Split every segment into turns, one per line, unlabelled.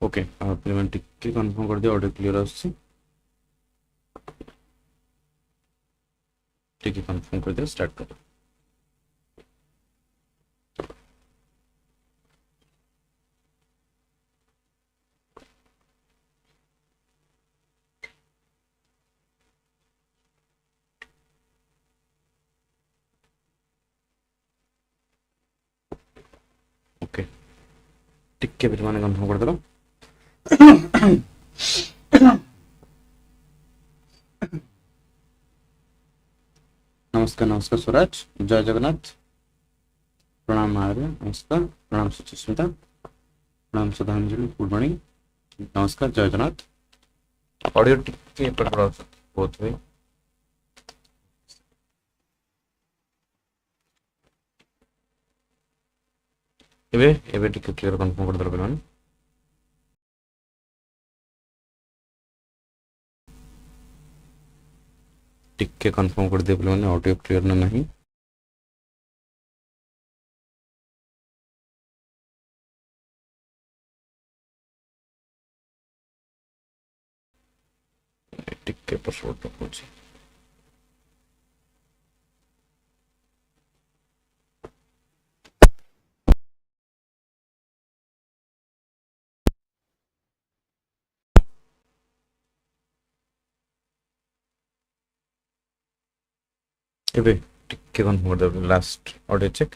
Okay पे टिके confirm कर दिया ऑडियो क्लियर आछी टिके कन्फर्म कर दिया स्टार्ट कर ओके टिके भी माने कन्फर्म कर देलो नमस्कार नमस्कार स्वराज जय जगन्नाथ प्रणाम आर्य नमस्कार प्रणाम सुचिस्मिता प्रणाम श्रद्धांजलि गुड मॉर्निंग नमस्कार जय जगन्नाथ ऑडियो टिके पर बहुत हुए एबे एबे टिके क्लियर कन्फर्म कर देलो पिलाने टिके कन्फर्म कर दिया पिलाने ऑडियो क्लियर ना नहीं टिके पर शॉर्ट पहुंची एबे टिके कन्फर्म कर देलो last audio check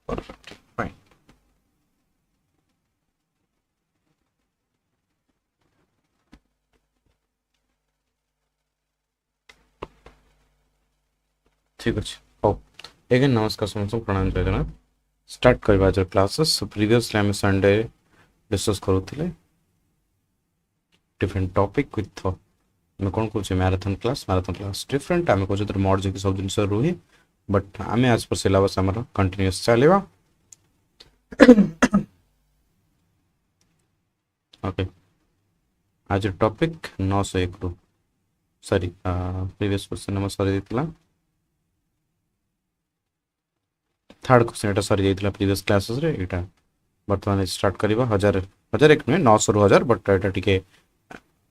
perfect fine ठीक अच्छे हो एगेन नमस्कार समस्त प्रणाम जय जगन्नाथ स्टार्ट करबा आज क्लासेस प्रीवियसली हम संडे डिस्कस करूथिले डिफरेंट टॉपिक विथ मैं कौन कहूँ मैराथन क्लास डिफरेंट आम कहूँ मर्ज की सब जिन रुहे बट आम आज पर सिलेबस आम कंटिन्यूअस चलेगा ओके आज टॉपिक 901 रु सॉरी प्रीवियस क्वेश्चन नंबर सरी थर्ड क्वेश्चन एटा सरी जाइतिला प्रीवियस क्लासेस रे एटा वर्तमान स्टार्ट करबा 1001 नुहे 900 रु 1000 बट एटा टिके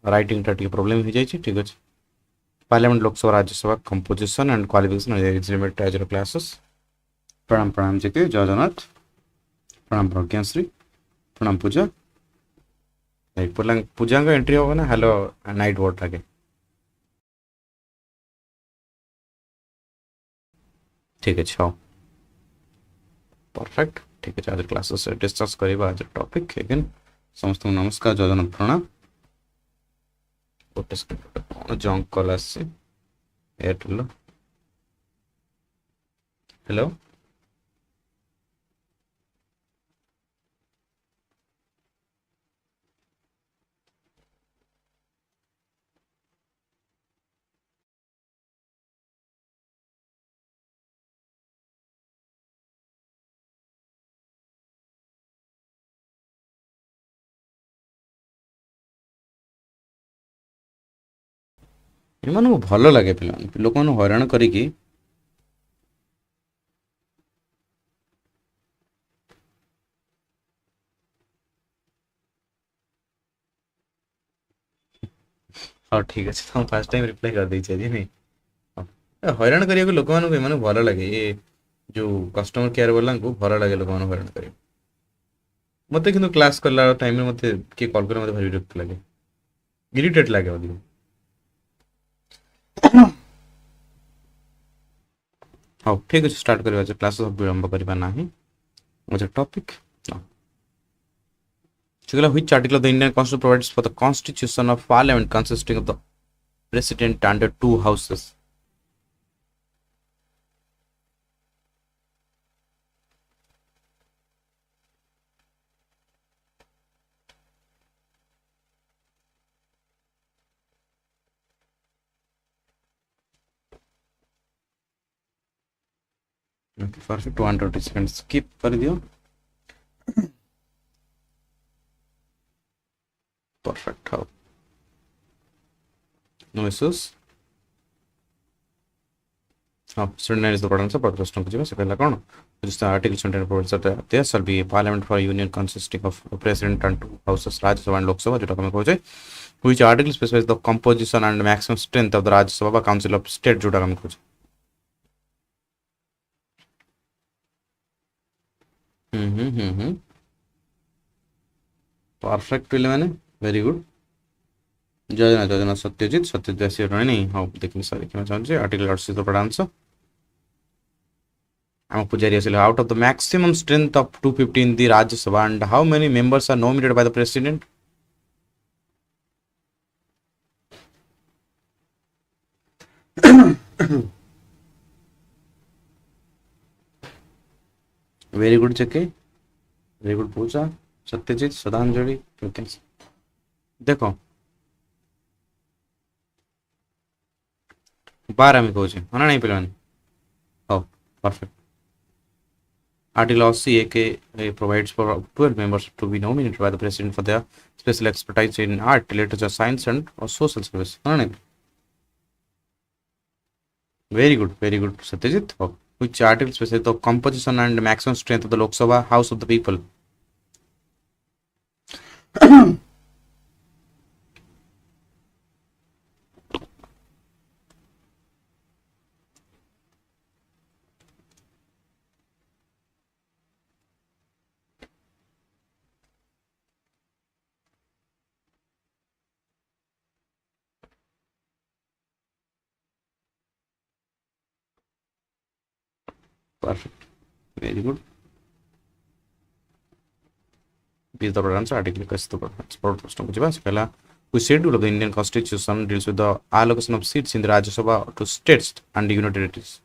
राइटिंग टा टिके प्रॉब्लम हो जाई छी ठीक अछि parliament Lok Sabha Rajya Sabha composition and qualification age limit age classes प्रणाम प्रणाम जी के जय जगन्नाथ प्रणाम प्रज्ञाश्री प्रणाम पूजा पूजा का एंट्री होगा ना हेलो नाइट वोट लगे ठीक है हाँ परफेक्ट ठीक है आज क्लासेस डिस्कस करबा आज टॉपिक अगेन समस्त नमस्कार जय जगन्नाथ प्रणाम जंक कॉल आसे एयरटेल हेलो ଏମାନଙ୍କୁ ଭଲ ଲାଗେ ପିଲାମାନଙ୍କୁ ଲୋକମାନଙ୍କୁ ହଇରାଣ କରିକି हाँ ठीक अच्छे तो फास्ट टाइम रिप्लाई कर देछि आजी नहीं हईराण करिया लोक मानू भल लगे ये जो कस्टमर केयर वाला को भल लगे लोक हईराण कर मत कि क्लास कला टाइम मत किए कल कर भारी विरक्त लगे इरिटेट लगे अधिक हाँ ठीक अच्छे स्टार्ट करवा क्लास विलंब करवा ना अच्छा topic which article of the Indian Constitution provides for the constitution of Parliament consisting of the President and the two houses? Okay, perfect. 120 seconds skip कर दियो perfect how no issues 79 is the important answer. प्रश्न को से पहला कौन just article 79 provides that there shall be a parliament for a union consisting of a president and two houses Rajya Sabha and Lok Sabha जोटा हमें खोजे which article specifies the composition and maximum strength of the Rajya Sabha council of state जोटा हमें खोजे perfect पिले मैंने very good योजना योजना सत्यजित सत्यजित ऐसे नहीं हाँ देखिए सर देखिए मैं चाहूँगी आर्टिकल 8 तो पढ़ा answer I'm Pujari Asile. Out of the maximum strength of 250 in the Rajya Sabha, and how many members are nominated by the president? Very good, Cheke. Very good, Pooja. Satyajit, Shraddhanjali. देखो 12 में कौन है नहीं पिलाने oh perfect Article 80 AK provides for 12 members to be nominated by the president for their special expertise in art, literature, science, and or social service. Very good, Satyajit. Oh. Which article specifies the composition and maximum strength of the Lok Sabha House of the People? Perfect. Very good. This is the answer. Article pehla. Which schedule of the Indian Constitution deals with the allocation of seats in the Rajya Sabha to states and union territories?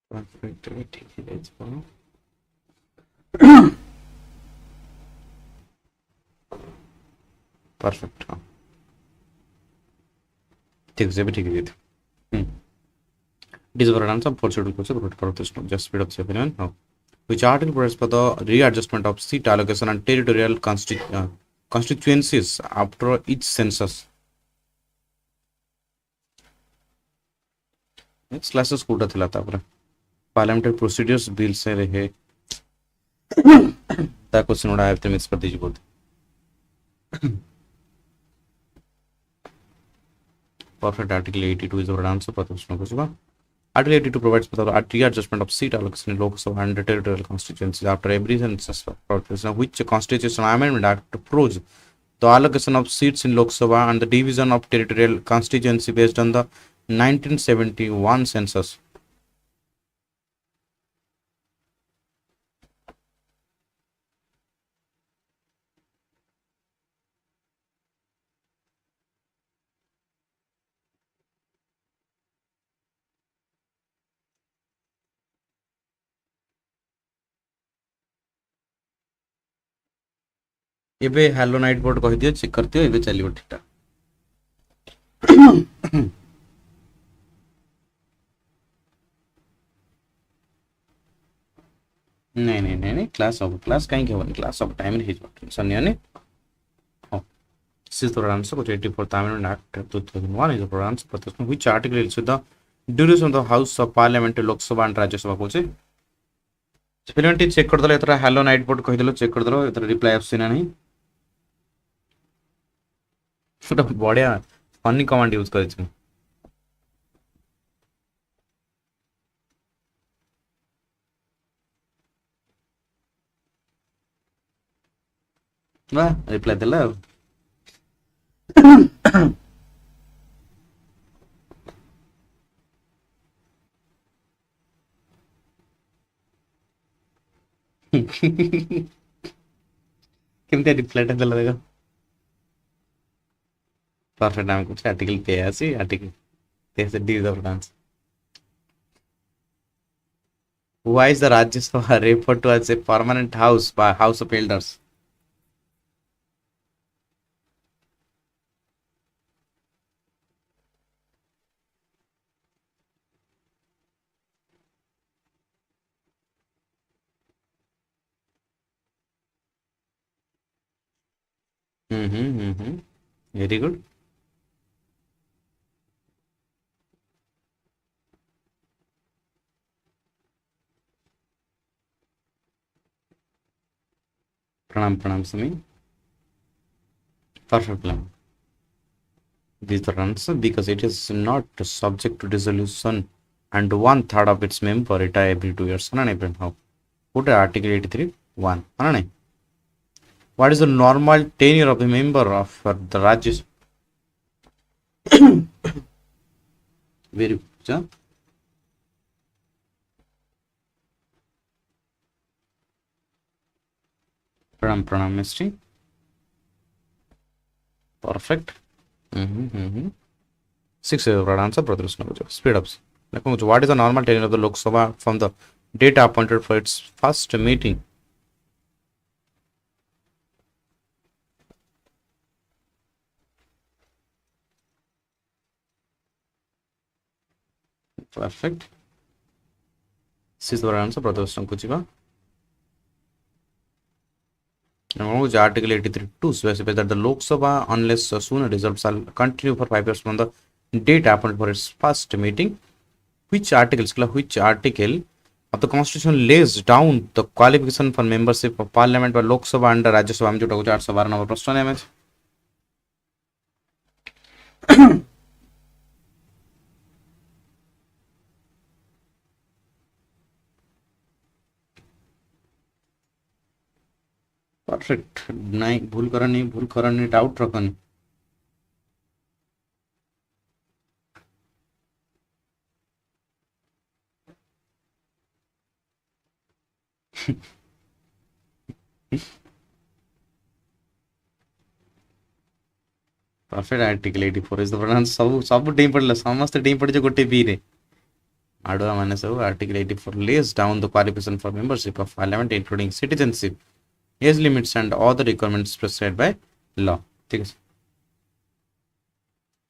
Perfect. Perfect. ठीक है ठीक है This is the answer. For schedule just speed up the opinion. Which article provides for the readjustment of seat allocation and territorial constituencies after each census? Next classes Kota थिला था पर parliamentary procedures bill से रहे ता question उड़ा आते mix कर दीजिए बोलते perfect article 82 is the answer पर प्रश्न को सुबह Article 82 provides for the readjustment of seat allocation in Lok Sabha and territorial constituencies after every census. Which constitutional amendment act approves the allocation of seats in Lok Sabha and the division of territorial constituency based on the 1971 census? एबे hello night board कह दियो check करते हो एबे चलियो ठीकटा नहीं class कहीं Hepburn class of time रे टेंशन नहीं हां this is the answer for 84th Amendment Act 2001 is the answer for this which article deals with the duration of the House of Parliament Lok Sabha and Rajya Sabha Koche पिलंटी check कर दलो एतरा hello night board कहि दलो check कर दलो एतरा reply आसी ना नहीं बढ़िया फनी कमांड यूज करे छै वाह रिप्लाई देला କେମିତି ରିପ୍ଲାଇଟା ଦେଲା ଦେଖ। परफेक्ट आम कुछ आर्टिकल पे आसी आर्टिकल ते से D the answer why is the Rajya Sabha referred to as a permanent house by House of Elders? Very good. Pranam Sami. Perfect plan. This is the answer because it is not subject to dissolution and one third of its member retire every 2 years. How? Put Article 83 1. What is the normal tenure of the member of the Rajya? Very good. Pranam Mystery. Perfect. Six answer, brother. Speed ups. What is the normal tenure of the Lok Sabha from the date appointed for its first meeting? Perfect. Six answer, brother. Now, Article 83 to specify that the Lok Sabha, unless soon resolved, shall continue for 5 years from the date appointed for its first meeting. Which article of the Constitution lays down the qualification for membership of Parliament by Lok Sabha and Rajya Sabha? हम जोटा 812 number प्रश्न है match. Perfect नहीं भूल करनी doubt रखनी. Perfect article 84 is the pronounce सब team पड़ला समस्त टीम पड़ जो गोटे बी रे आडवा माने sub article 84 lays down the qualification for membership of parliament including citizenship, age limits and other requirements prescribed by law. ठीक है.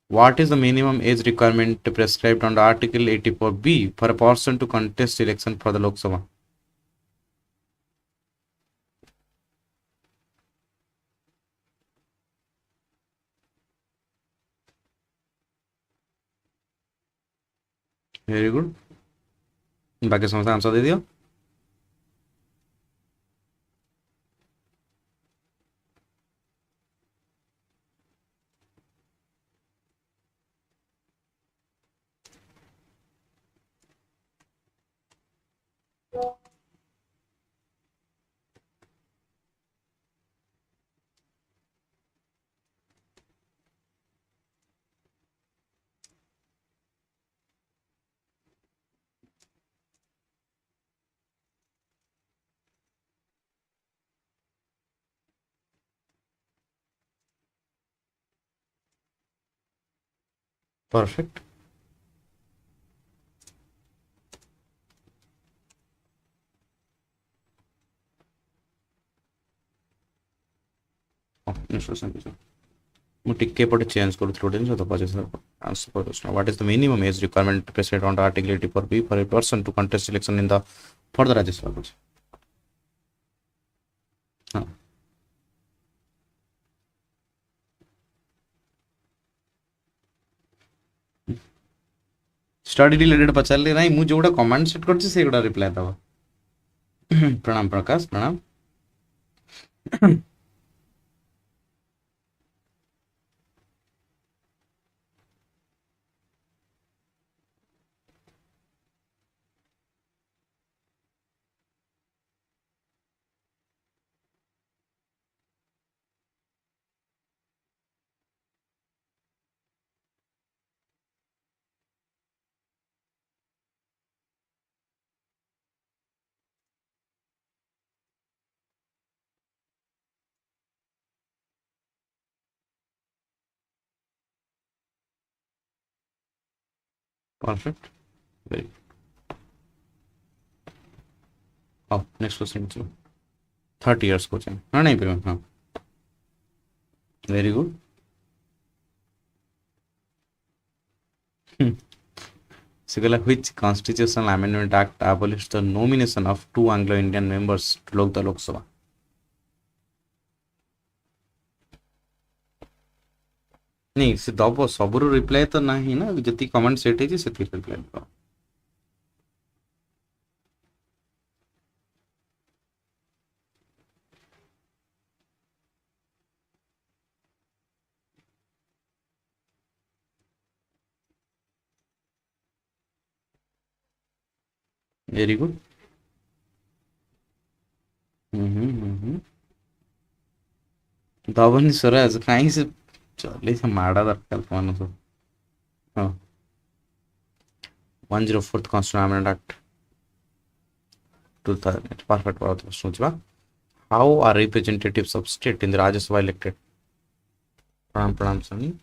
What is the minimum age requirement prescribed under Article 84B for a person to contest election for the Lok Sabha? Very good. बाकी समझते answer दे दियो. Perfect. ମୁଁ ଟିକେ ଏପଟେ change କରୁଥିଲି ଗୋଟେ ଜିନିଷ ତ ପଚାଶ ଆନ୍ସର କରିଦେଉଛି. What is the minimum age requirement prescribed under Article 84B for a person to contest election in the for the Rajya Sabha? ହଁ स्टडी रिलेटेड पचारे ना मुझे जोड़ा कमांड सेट कर रिप्लाई दबा. प्रणाम प्रकाश प्रणाम. Perfect. Very good. Next question. 30 years question. हाँ नहीं पे हाँ. Very good. Sigala, which constitutional amendment act abolished the nomination of two Anglo-Indian members to the Lok Sabha? नहीं से दब सबुर रिप्लाई तो नहीं ना जति कमेंट सेट है से रिप्लाई दो. Very good. दबनी स्वराज कहीं से चले से माड़ा दरकार तुम्हारा सब. हाँ. 104th Constitutional Amendment Act 2000. Perfect. बहुत सोचवा. How are representatives of state in the Rajya Sabha elected? प्रणाम सनी.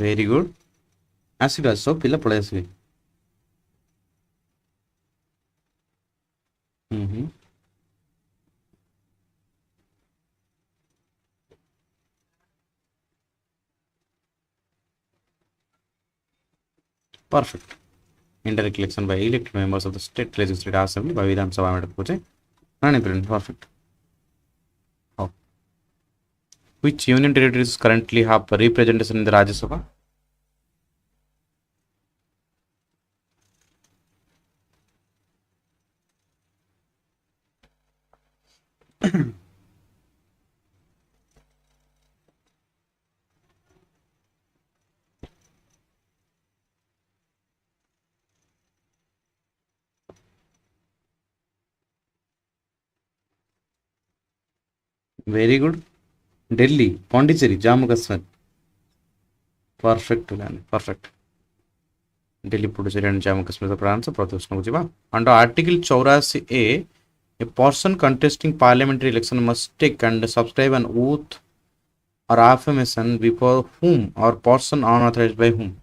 Very good. ଆସିବେ ଆସ ପିଲା ପଳେଇ ଆସିବେ. Perfect. Indirect election by elected members of the state legislative assembly by Vidhan Sabha में पूछे. नहीं print. Perfect. Oh. Which union territories currently have representation in the Rajya Sabha? Very good. Delhi, Pondicherry, Jammu Kashmir. Perfect. Perfect. Delhi, Puducherry and Jammu Kashmir the answer. Under Article 84A, a person contesting parliamentary election must take and subscribe an oath or affirmation before whom or person unauthorized by whom.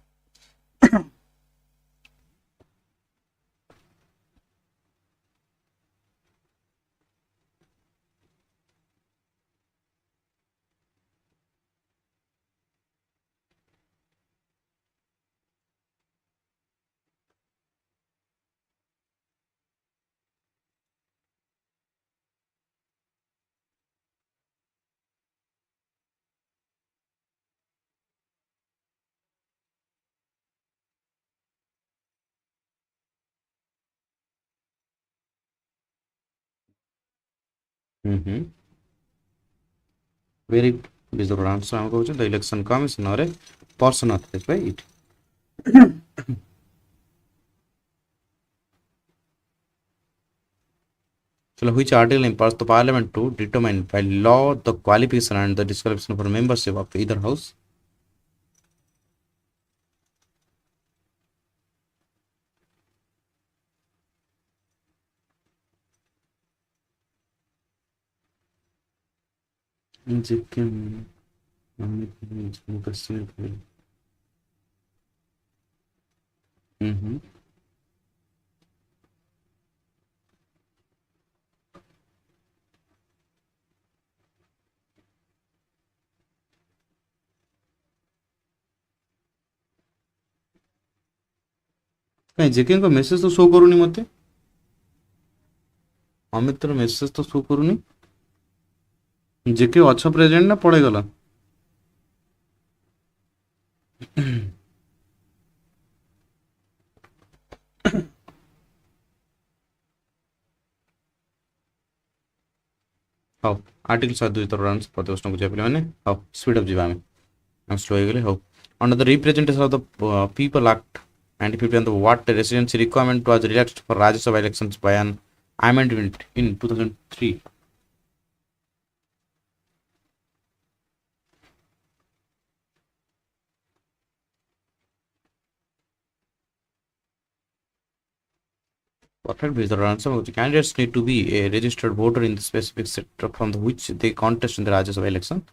Very good. This is the answer. I am going to the election commission or a person authorized by it. So, which article empowers the parliament to determine by law the qualification and the disqualification for membership of either house? MCQ. कहीं जेके को message तो show करूनी मते. अमित रो message तो show करूनी. जेके अच्छा present ना पड़े गला. How article 7 तर आंसर प्रतिष्ठा को जापिले माने हाउ स्पीड अप जीवा में हम स्लो हो गले. How under the representation of the people act 1950 and the what residency requirement was relaxed for Rajya Sabha elections by an amendment in 2003. Perfect. With the answer, candidates need to be a registered voter in the specific sector from which they contest in the Rajya Sabha election.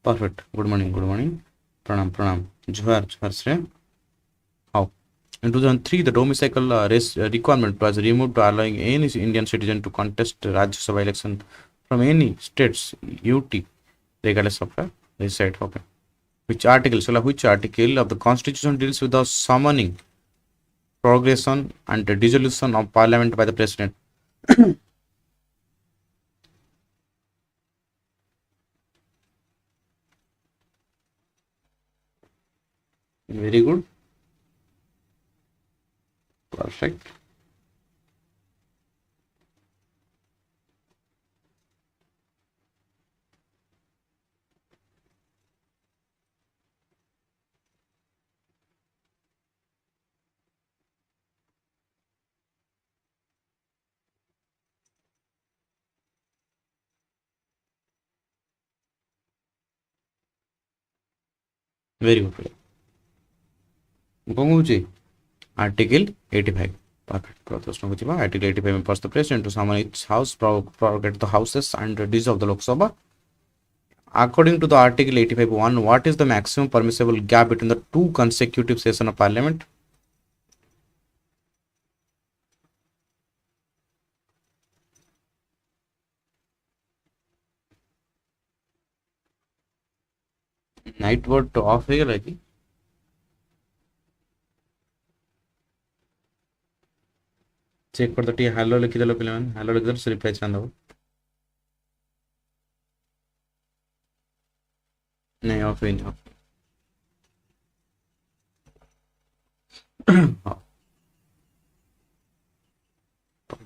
Perfect. Good morning. Good morning. Pranam. Pranam. Johar. Johar. Sre. How? In 2003, the domicile race requirement was removed to allowing any Indian citizen to contest Rajya Sabha election from any states UT, regardless of the state. Okay. Which article? So, which article of the Constitution deals with the summoning, progression, and the dissolution of Parliament by the President? Very good. Perfect. Very good. Article 85. Perfect. Article 85 empowers the president to summon its house, prorogate the houses, and dissolve the Lok Sabha. According to the Article 85.1, what is the maximum permissible gap between the two consecutive sessions of Parliament? Night word to off है क्या? Check कर तो hello लिखिदेल पे hello लिखिदेल से reply चाहूँ नहीं of ही नहीं of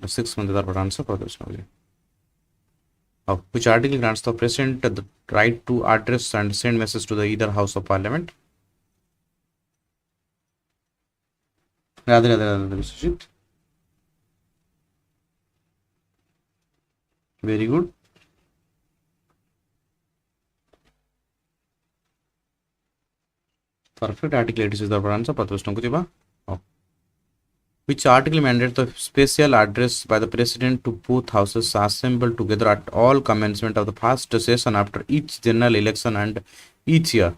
6 months that answer for this now. Which article grants the president the right to address and send message to the either house of parliament? Rather Vishwajit. Very good. Perfect. Article 86 is the answer. Which article mandates the special address by the president to both houses assembled together at all commencement of the first session after each general election and each year?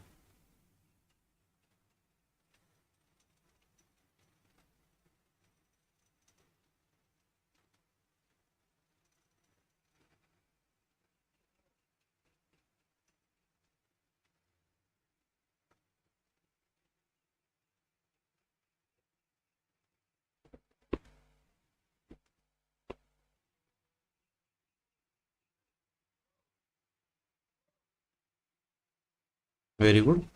Very good.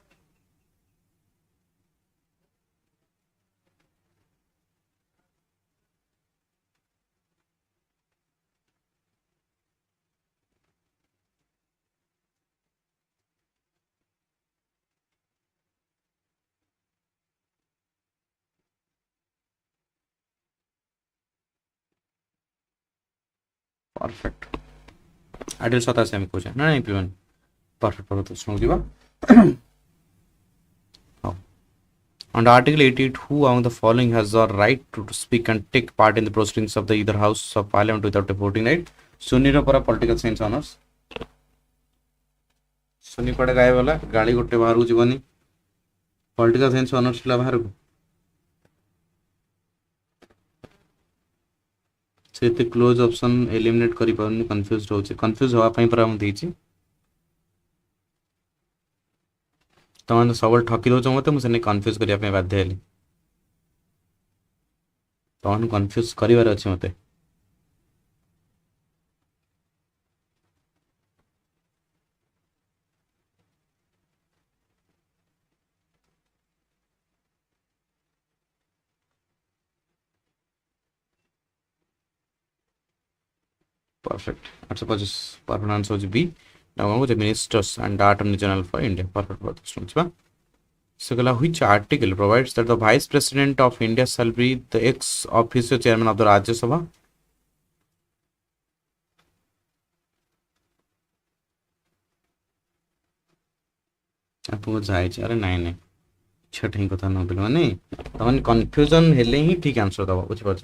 Perfect. Article 87 में कुछ है ना नहीं पिवन. Perfect. Perfect. सुनो जी बा. Under Article 88, who among the following has the right to speak and take part in the proceedings of the either House of Parliament without a voting right? Sunira para political science honors. सुनी पड़े गाय वाला गाड़ी गोटे बाहर को जीवनी political science honours पिला बाहर को से क्लोज ऑप्शन एलिमिनेट करि पाउनी कंफ्यूज होचे कंफ्यूज होवा पई पर हम देछि तमन सबल ठकी दो मते मुझे कंफ्यूज करिया पे बाध्य हेली तमन कंफ्यूज करिवार अछि मते Perfect. That's suppose perfect answer is B. Now we go to ministers and attorney general for India. Perfect. So, which article provides that the vice president of India shall be the ex officio chairman of the Rajya Sabha? आपको जायछि अरे नहीं नहीं छठ ही कथा न bill माने तमन confusion हेले ही ठीक आंसर दबा बुझ पाछ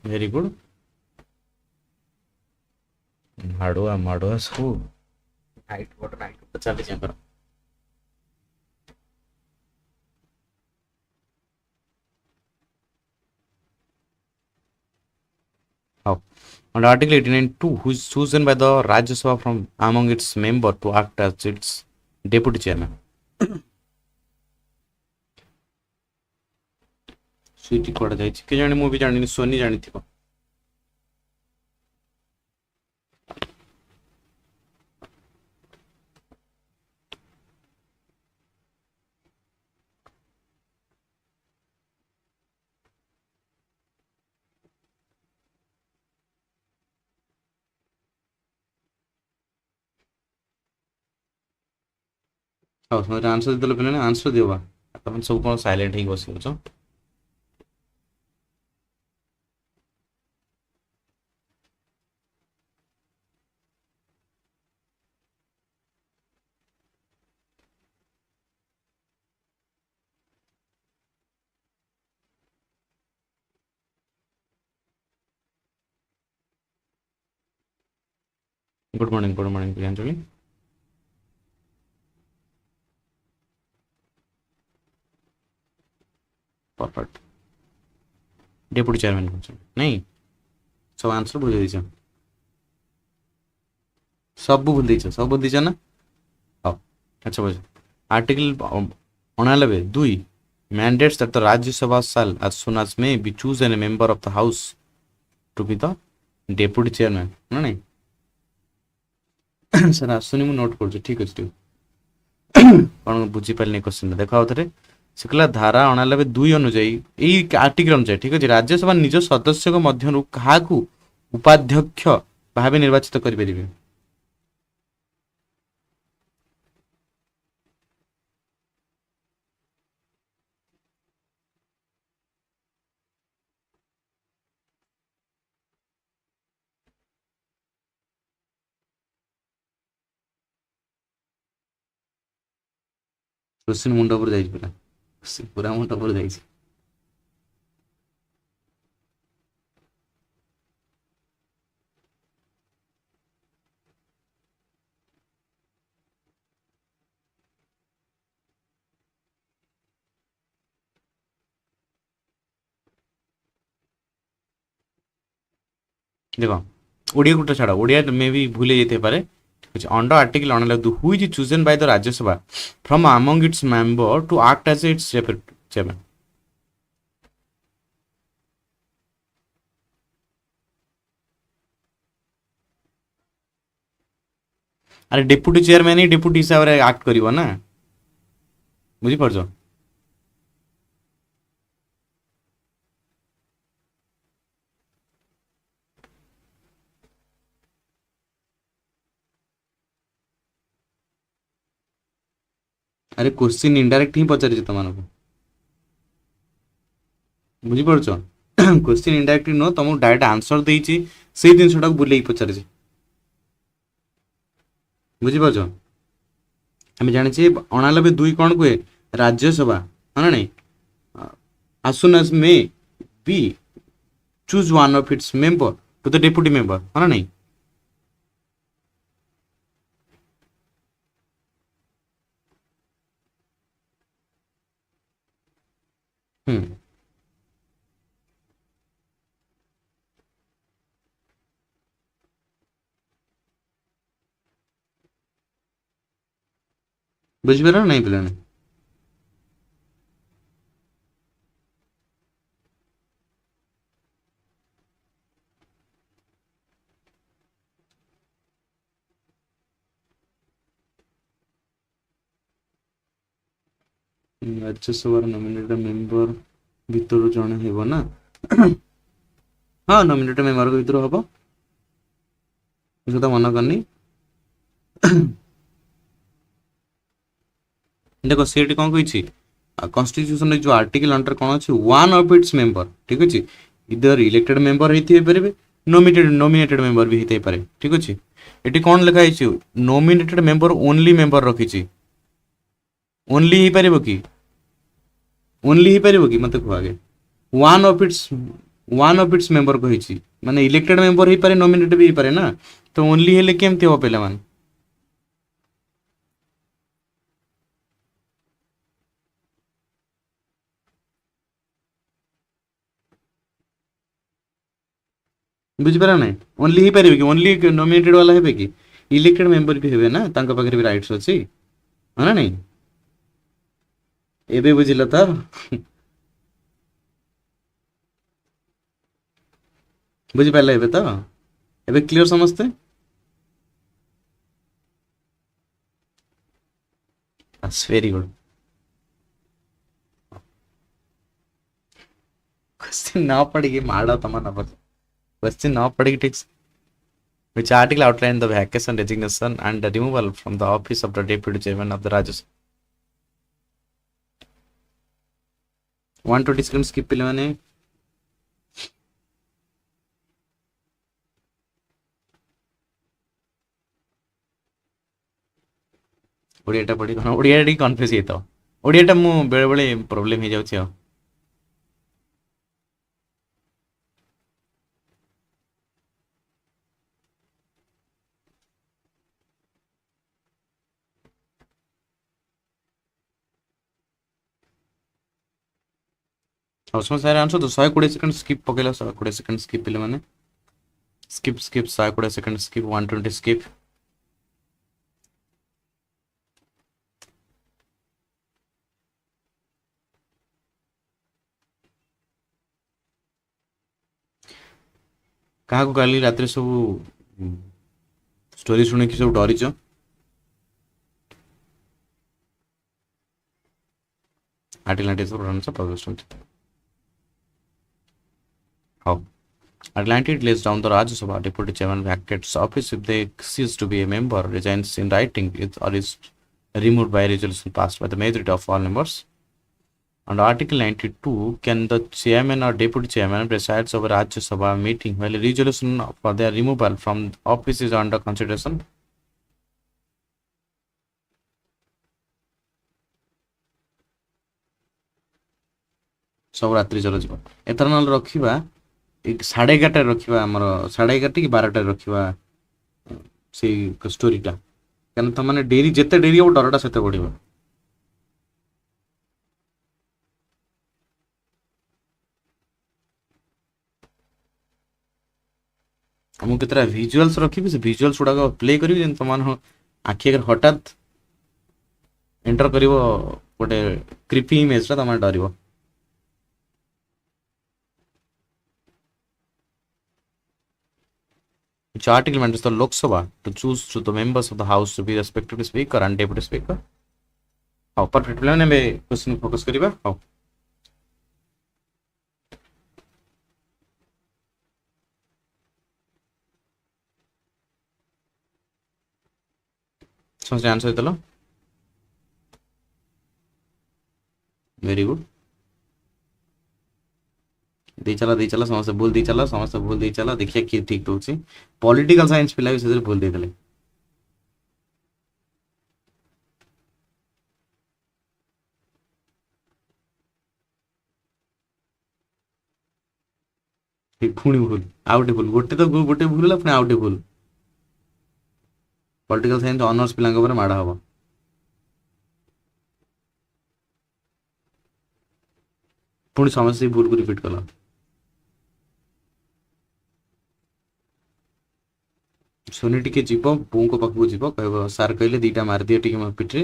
वेरी गुड माड़ुआ सब नाइट चली how under article 89(2) who is chosen by the Rajya Sabha from among its member to act as its deputy chairman स्वीटी कोड जाई के जाने मु भी जानि सोनी जानि थिबो हाउ समझ आंसर देलो पिने आंसर देबा तमन सब कोन साइलेंट हे बसियो छ good morning Priyanjali perfect deputy chairman कौन नहीं सब आंसर भूल जाइए सब भूल दीच ना हाँ अच्छा बुझ article 89(2) mandates that the Rajya Sabha shall as soon as may be chosen a member of the house to be the deputy chairman ना नहीं सर आसुनी मु नोट कर ठीक अच्छे कौन बुझीपारे क्वेश्चन देख आउ थे से धारा 89(2) अनुजाई यही आर्टिकल अनुसार ठीक अच्छे राज्यसभा निज सदस्य मध्य क्या उपाध्यक्ष भाव निर्वाचित करें क्वेश्चन मुंड पर जाइए पूरा मुंड पर जाइए देख ओडिया गोटे छाड़ ओडिया मे भी भूल जाते पारे under article 89(2) who is chosen by the Rajya Sabha from among its member to act as its chairman अरे डेप्यूटी चेयरमैन ही डेप्यूटी हिसाब से एक्ट करिवो ना बुझी परछो अरे क्वेश्चन इनडायरेक्ट ही पचारि तुम बुझी परछो क्वेश्चन इनडायरेक्ट नो तुमको डायरेक्ट आंसर देछि से जिनसटा बुले पचारि बुझी परछो आम जाने 89(2) कौन कहे राज्यसभा है ना as soon as may be choose one of its member to the deputy member है ना नहीं बुझिपार नहीं पिलाने राज्यसभा नॉमिनेटेड मेंबर भितर जने हेबो ना हाँ नॉमिनेटेड मेंबर को भितर हबो मन करनी देखो सीट कौन कही कॉन्स्टिट्यूशन जो आर्टिकल अंडर कौन अच्छे वन ऑफ इट्स मेंबर ठीक अच्छे इधर इलेक्टेड मेंबर होते पारे नॉमिनेटेड मेंबर भी होते पारे ठीक अच्छे ये कौन लिखाई नॉमिनेटेड मेंबर ओनली मेंबर रखी ओनली ही पारे कि ओनली ही पारे कि मत कह आगे one of its one of its member कही माने इलेक्टेड मेंबर ही पारे नॉमिनेटेड भी ही पारे ना तो ओनली हेले केमती हो पिला मान बुझी पारा नहीं ओनली ही पारे कि ओनली नॉमिनेटेड वाला हेबे कि इलेक्टेड मेंबर भी हेबे ना तांका पाखरे भी राइट्स अछि है ना नहीं एबे बुझिल त बुझी पाले एबे त एबे क्लियर समझते दैट्स वेरी गुड क्वेश्चन ना पढ़ के माड़ा तमन्ना पर क्वेश्चन ना पढ़ के ठीक which article outlined the vacation resignation and the removal from the office of the deputy chairman of the Rajya Sabha 120 seconds skip पिले माने ओडियाटा पढ़ी कौन ओडिया टी कन्फ्यूज हेतो ओडियाटा मु बेले बेले प्रॉब्लम हे जाउछि आ उसमें सारे आंसर तो 120 सेकंड स्किप पकेला 120 सेकंड स्किप पिले माने skip skip 120 second skip 120 skip कहा को काली रात्रि सब स्टोरी सुने कि सब डरी छ आर्टिकल सब रन सब progress how Atlantic lays down the Rajya Sabha deputy chairman vacates office if they cease to be a member, resigns in writing, or is removed by resolution passed by the majority of all members. Under Article 92, can the chairman or deputy chairman presides over Rajya Sabha meeting while a resolution for their removal from office is under consideration? सब रात्रि चलो जीव एथर न रखिबा 11:30 रखिबा हमर 11:30 कि 12:00 रखिबा से स्टोरीटा कन त माने डेरी जेते डेरी हो डरटा सेते बढ़िबा हम केतरा विजुअल्स रखिबे से विजुअल्स उडा प्ले करिबे जेन तमान आखि अगर हठात एंटर करिवो गोटे क्रिपी इमेज रा तमान डरिवो which article mandates the Lok Sabha to choose to the members of the House to be respectively Speaker and Deputy Speaker? How perfect plan में क्वेश्चन फोकस करिबा how समझ आंसर देलो very good दी चला समस्त भूल दी चला देखिए कि ठीक होछि पॉलिटिकल साइंस पिला भी से भूल दे देले ठीक पुणी भूल आउटे भूल गोटे तो गोटे भूल होला पुणी आउटे भूल पॉलिटिकल साइंस ऑनर्स पिलांग ऊपर माडा हबो पुणी समस्त भूल को रिपीट कला सोनी टिके जीव बो को पाखु जीव कहबो सार कहले दीटा मार दियो टिके म पिटरे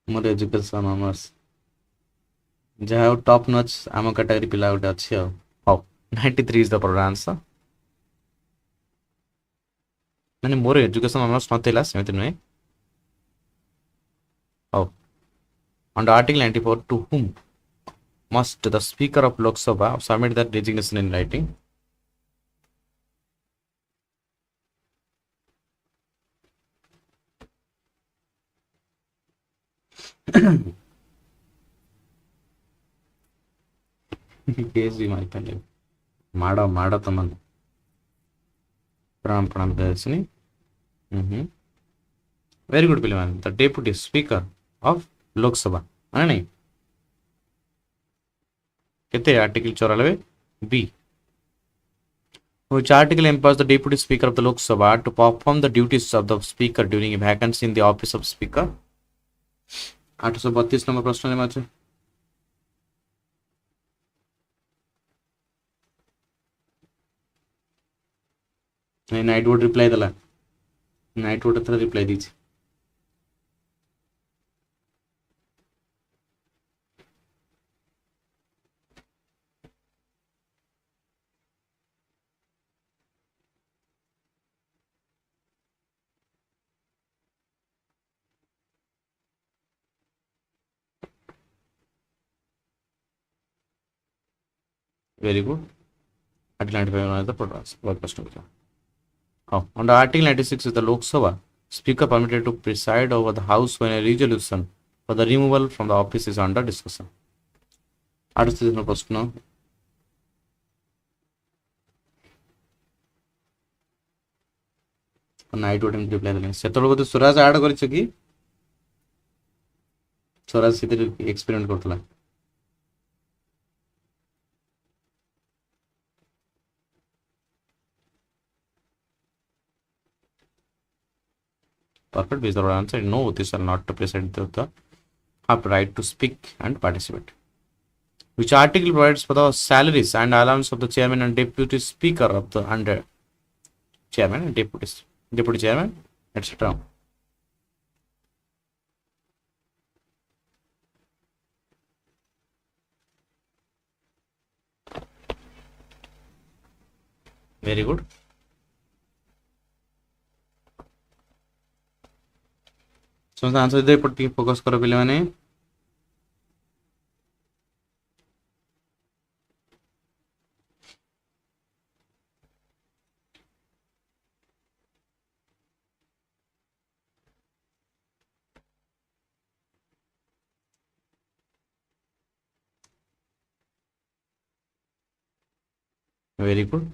मोर एजुकेशन ऑनर्स जहाँ टॉप नॉच आम कैटेगरी पिला गोटे अच्छी how 93 is the proper answer माने मोर एजुकेशन ऑनर्स नथिला सेमति नुहे how under article 94 to whom must the speaker of Lok Sabha submit that resignation in writing केजी माई पहले माड़ा तमन प्रणाम प्रणाम दर्शनी वेरी गुड पिले the deputy speaker of Lok Sabha माने नहीं केते article 94 B which article empowers the deputy speaker of the Lok Sabha to perform the duties of the speaker during a vacancy in the office of speaker 832 number प्रश्न में আছে नहीं night vote reply दला night vote थरा reply दीची very good article 95 वाला था protocol बहुत प्रश्न पूछा हाँ under article 96 is the Lok Sabha speaker permitted to preside over the house when a resolution for the removal from the office is under discussion 38 number प्रश्न night vote reply देले सेतल बोधे स्वराज ऐड करिछ कि स्वराज सितिर एक्सपेरिमेंट करतला perfect is the right answer no these are not to present the have right to speak and participate which article provides for the salaries and allowance of the chairman and deputy speaker of the under chairman and deputy chairman etc very good so the answer is put focus karo pile mane very good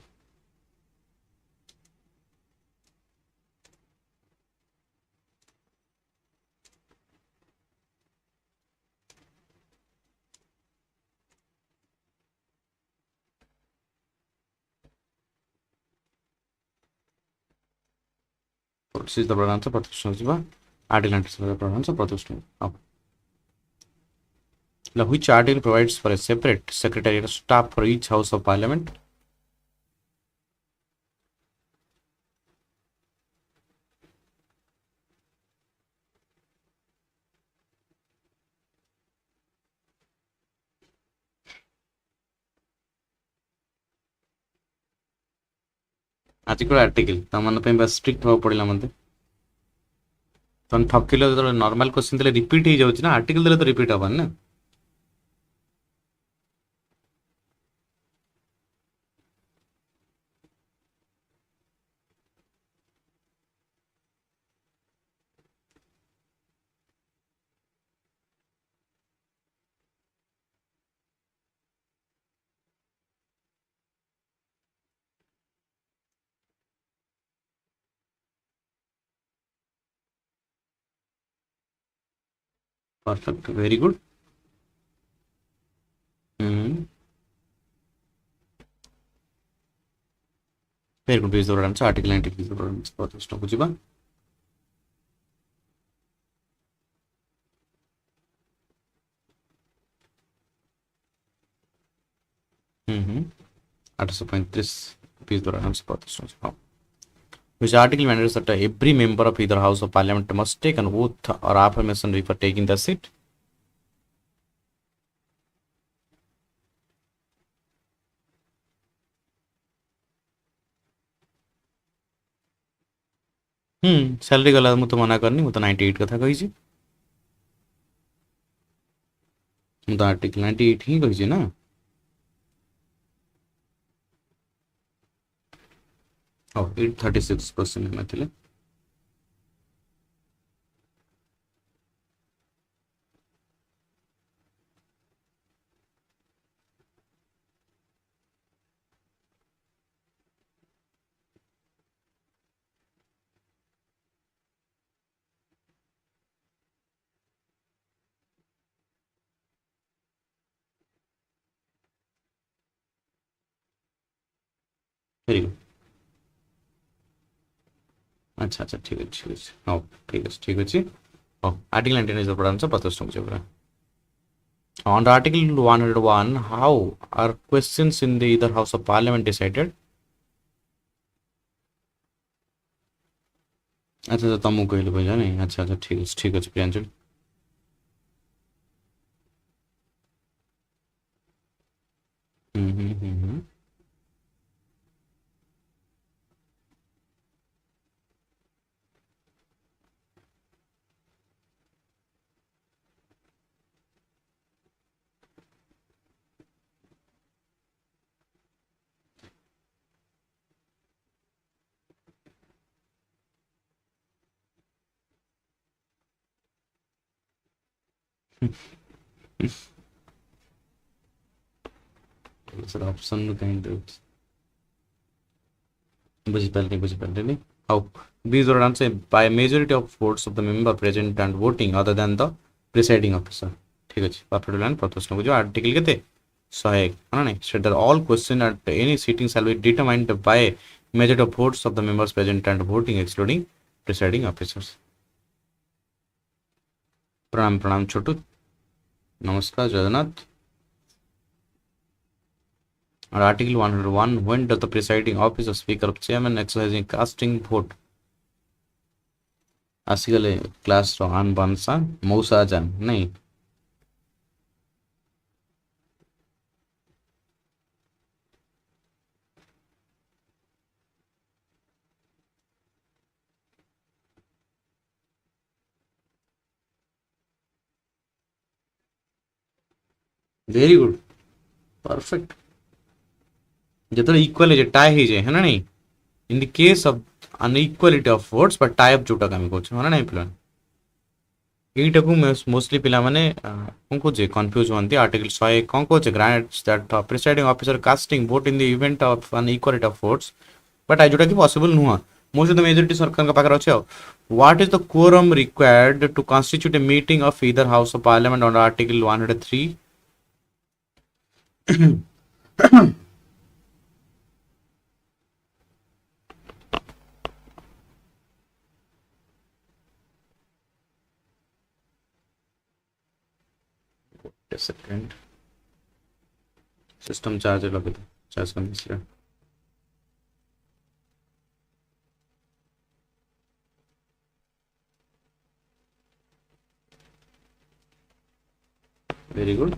so this is the right answer pratyushna jiba article 97 the right answer pratyushna now which article provides for a separate secretariat of staff for each house of parliament article article तमन पे बस strict हो पड़िला मते तन थकिलो जो normal question देले repeat ही जाउछ ना article देले तो रिपीट हबन ना perfect very good very good is the right answer article 90 is the right answer pratyushna bujiba Mhm. 835 is the right answer pratyushna bujiba which article mandates that every member of either house of parliament must take an oath or affirmation before taking the seat salary गला मु तो मना करनी मु तो 98 कथा कही छी मु तो आर्टिकल 98 ही कही छी ना ओ 836 क्वेश्चन में थिले वेरी गुड अच्छा अच्छा ठीक अच्छे ठीक अच्छे हाँ ठीक अच्छे हाँ आर्टिकल 19 इज द आंसर 50 टका पूरा on article 101 how are questions in the either house of parliament decided अच्छा अच्छा तुमको कहलु बुझा नहीं अच्छा अच्छा ठीक अच्छे प्रियांशु हम्म सर ऑप्शन कहीं दे बुझी पारे how these are answered by majority of votes of the member present and voting other than the presiding officer ठीक ଅଛି परफेक्ट लाइन प्रश्न को जो आर्टिकल केते 101 हां नहीं said that all question at any sitting shall be determined by majority of votes of the members present and voting excluding presiding officers प्रणाम प्रणाम छोटू नमस्कार जगन्नाथ और article 101 when does the presiding officer speaker of chairman exercising casting vote आसिगले class रो आन बनसा मौसा जान नहीं वेरी गुड परफेक्ट जतो इक्वल है टाई ही जे है ना नहीं in the case of inequality of votes but tie up जोटा काम कोछ है ना नहीं प्लान एटा को मोस्टली पिला माने को जे कंफ्यूज होंती आर्टिकल 100 कोन को जे grants that presiding officer casting vote in the event of inequality of votes but I जोटा की पॉसिबल नुवा मोस्ट ऑफ द मेजॉरिटी सरकार का पाकर अछि what is the quorum required to constitute a meeting of either house of parliament under article 103 a second system charge लगे तो charge करने से very good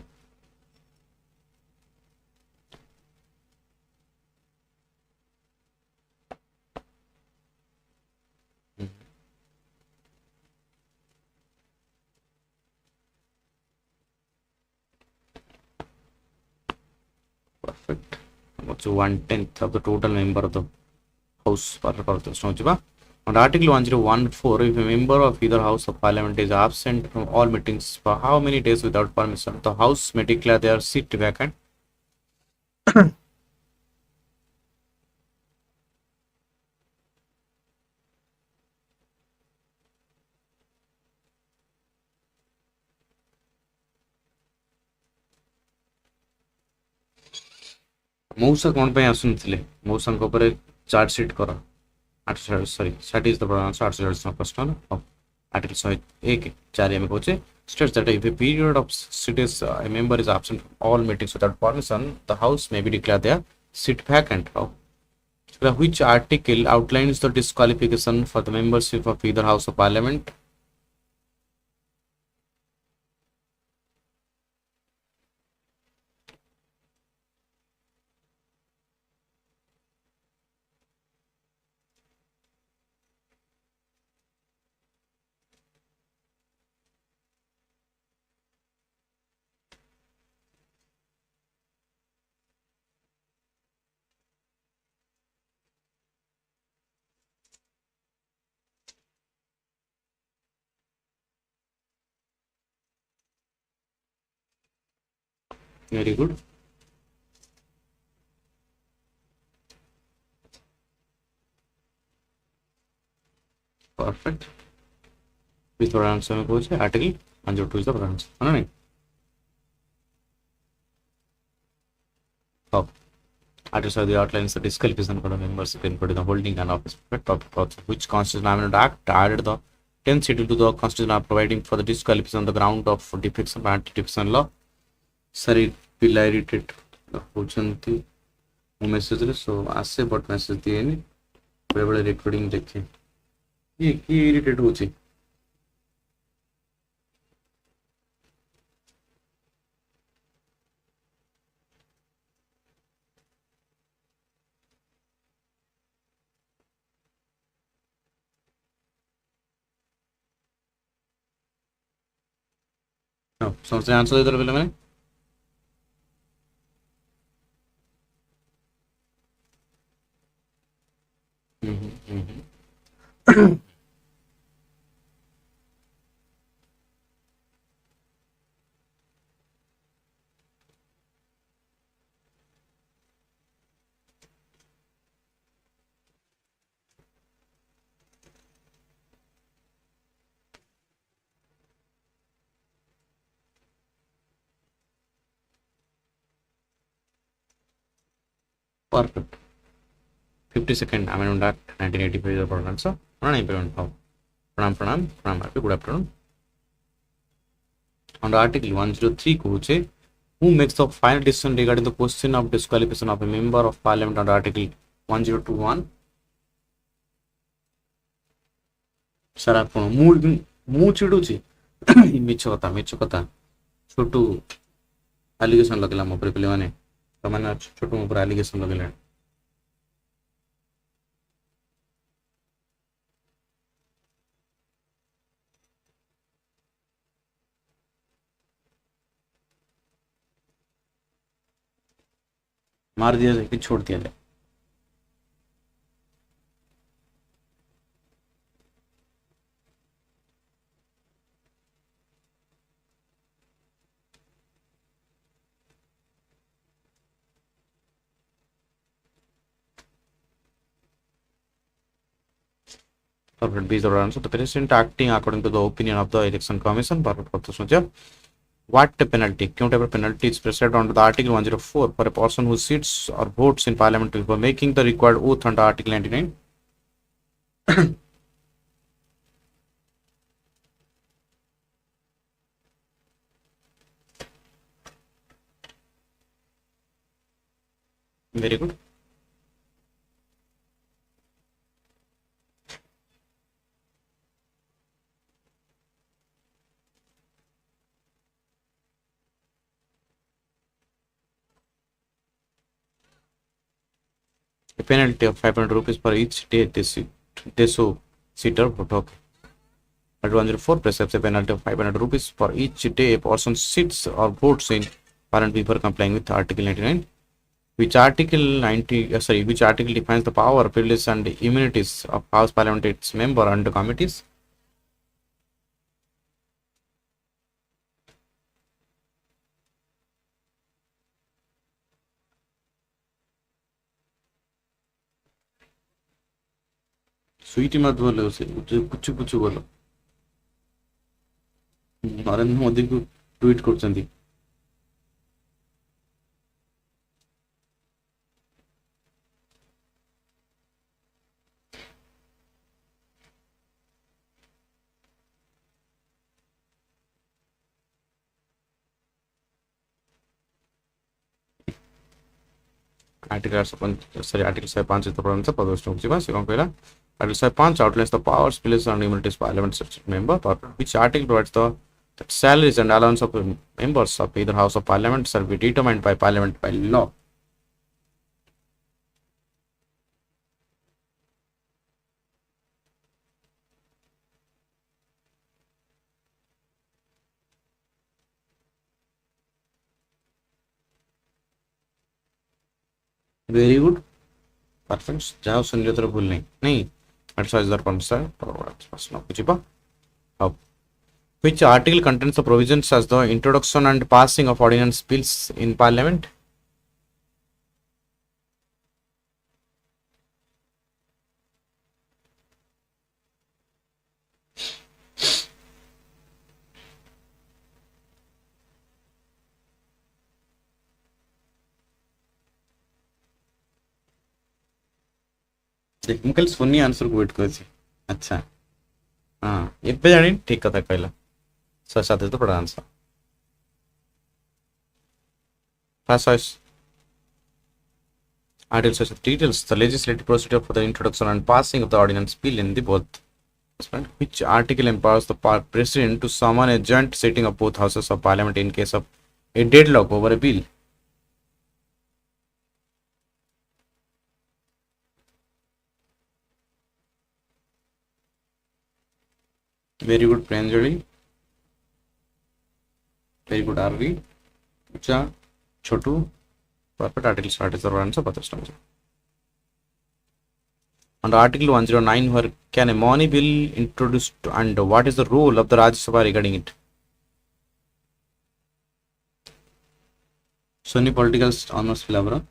perfect what's 1/10 of the total member of the house per on article 1014 if a member of either house of parliament is absent from all meetings for how many days without permission the house may declare their seat vacant मौसा कौन पे आसुनथिले मौसा को ऊपर charge sheet करो 8 sorry that is the answer 8 question of article 101 4 में कहचे states that if a period of sit is a member is absent from all meetings without permission the house may be declared their seat vacant which article outlines the disqualification for the membership of either house of parliament very good perfect with the answer में कहचे article 102 is the answer है नहीं अब Articles are the outlines the disqualification for the membership including the holding and office of which Constitutional Amendment Act added the 10th schedule to the Constitution providing for the disqualification on the ground of defection by anti-defection law. Sorry, will irritate होचंती वो message रे सो आसे but message दिए नहीं बड़े बड़े recording देखे ये irritate होची समझते आंसर दे दो पहले मैंने perfect 52nd Amendment Act 1985 is the proper answer. प्रणाम happy good afternoon. Under Article 103 कहूचे who makes the final decision regarding the question of disqualification of a member of Parliament under Article 1021. Sir आप मु चिडुची मिछ कथा छोटू allegation लगला मो पे माने तो माने छोटू मो पर एलिगेशन लगला मार दिया जाए कि छोड़ दिया जाए Perfect. B is the right answer. The president acting according to the opinion of the election commission. Perfect. What penalty? What type of penalty is prescribed under the Article 104 for a person who sits or votes in Parliament before making the required oath under Article 99? Very good. A penalty of 500 rupees for each day seater vote. Okay. Article 104 prescribes a penalty of 500 rupees for each day a person sits or votes in Parliament before complying with Article 99. Which article defines the power, privileges, and immunities of House Parliament, its member and committees? Sweety मत बोलो उसे कुछ बोलो नरेंद्र मोदी को tweet करछंती Article 5 is the province of Padma Stonchiva. Second question. Article 5 outlines the powers, privileges, and immunities of Parliament member. Which article provides that salaries and allowance of members of either House of Parliament shall be determined by Parliament by law? Very good. Perfect. जाओ सुन लियो तो भूल नहीं अच्छा इस बार कौन सा प्रश्न पूछिबा अब which article contains the provisions as the introduction and passing of ordinance bills in Parliament? देख मु खाली सोनी आंसर को वेट कर अच्छा हाँ एबे जानी ठीक कथा कहला 107 तो बड़ा answer first choice Article details the legislative procedure for the introduction and passing of the ordinance bill in the both. Which article empowers the president to summon a joint sitting of both houses of parliament in case of a deadlock over a bill? Very good, Pranjali. Very good, RV. Ucha, Chotu. Perfect. Article start is the answer. Under Article 109, where can a money bill introduced and what is the role of the Rajya Sabha regarding it? Sony political honors filabra.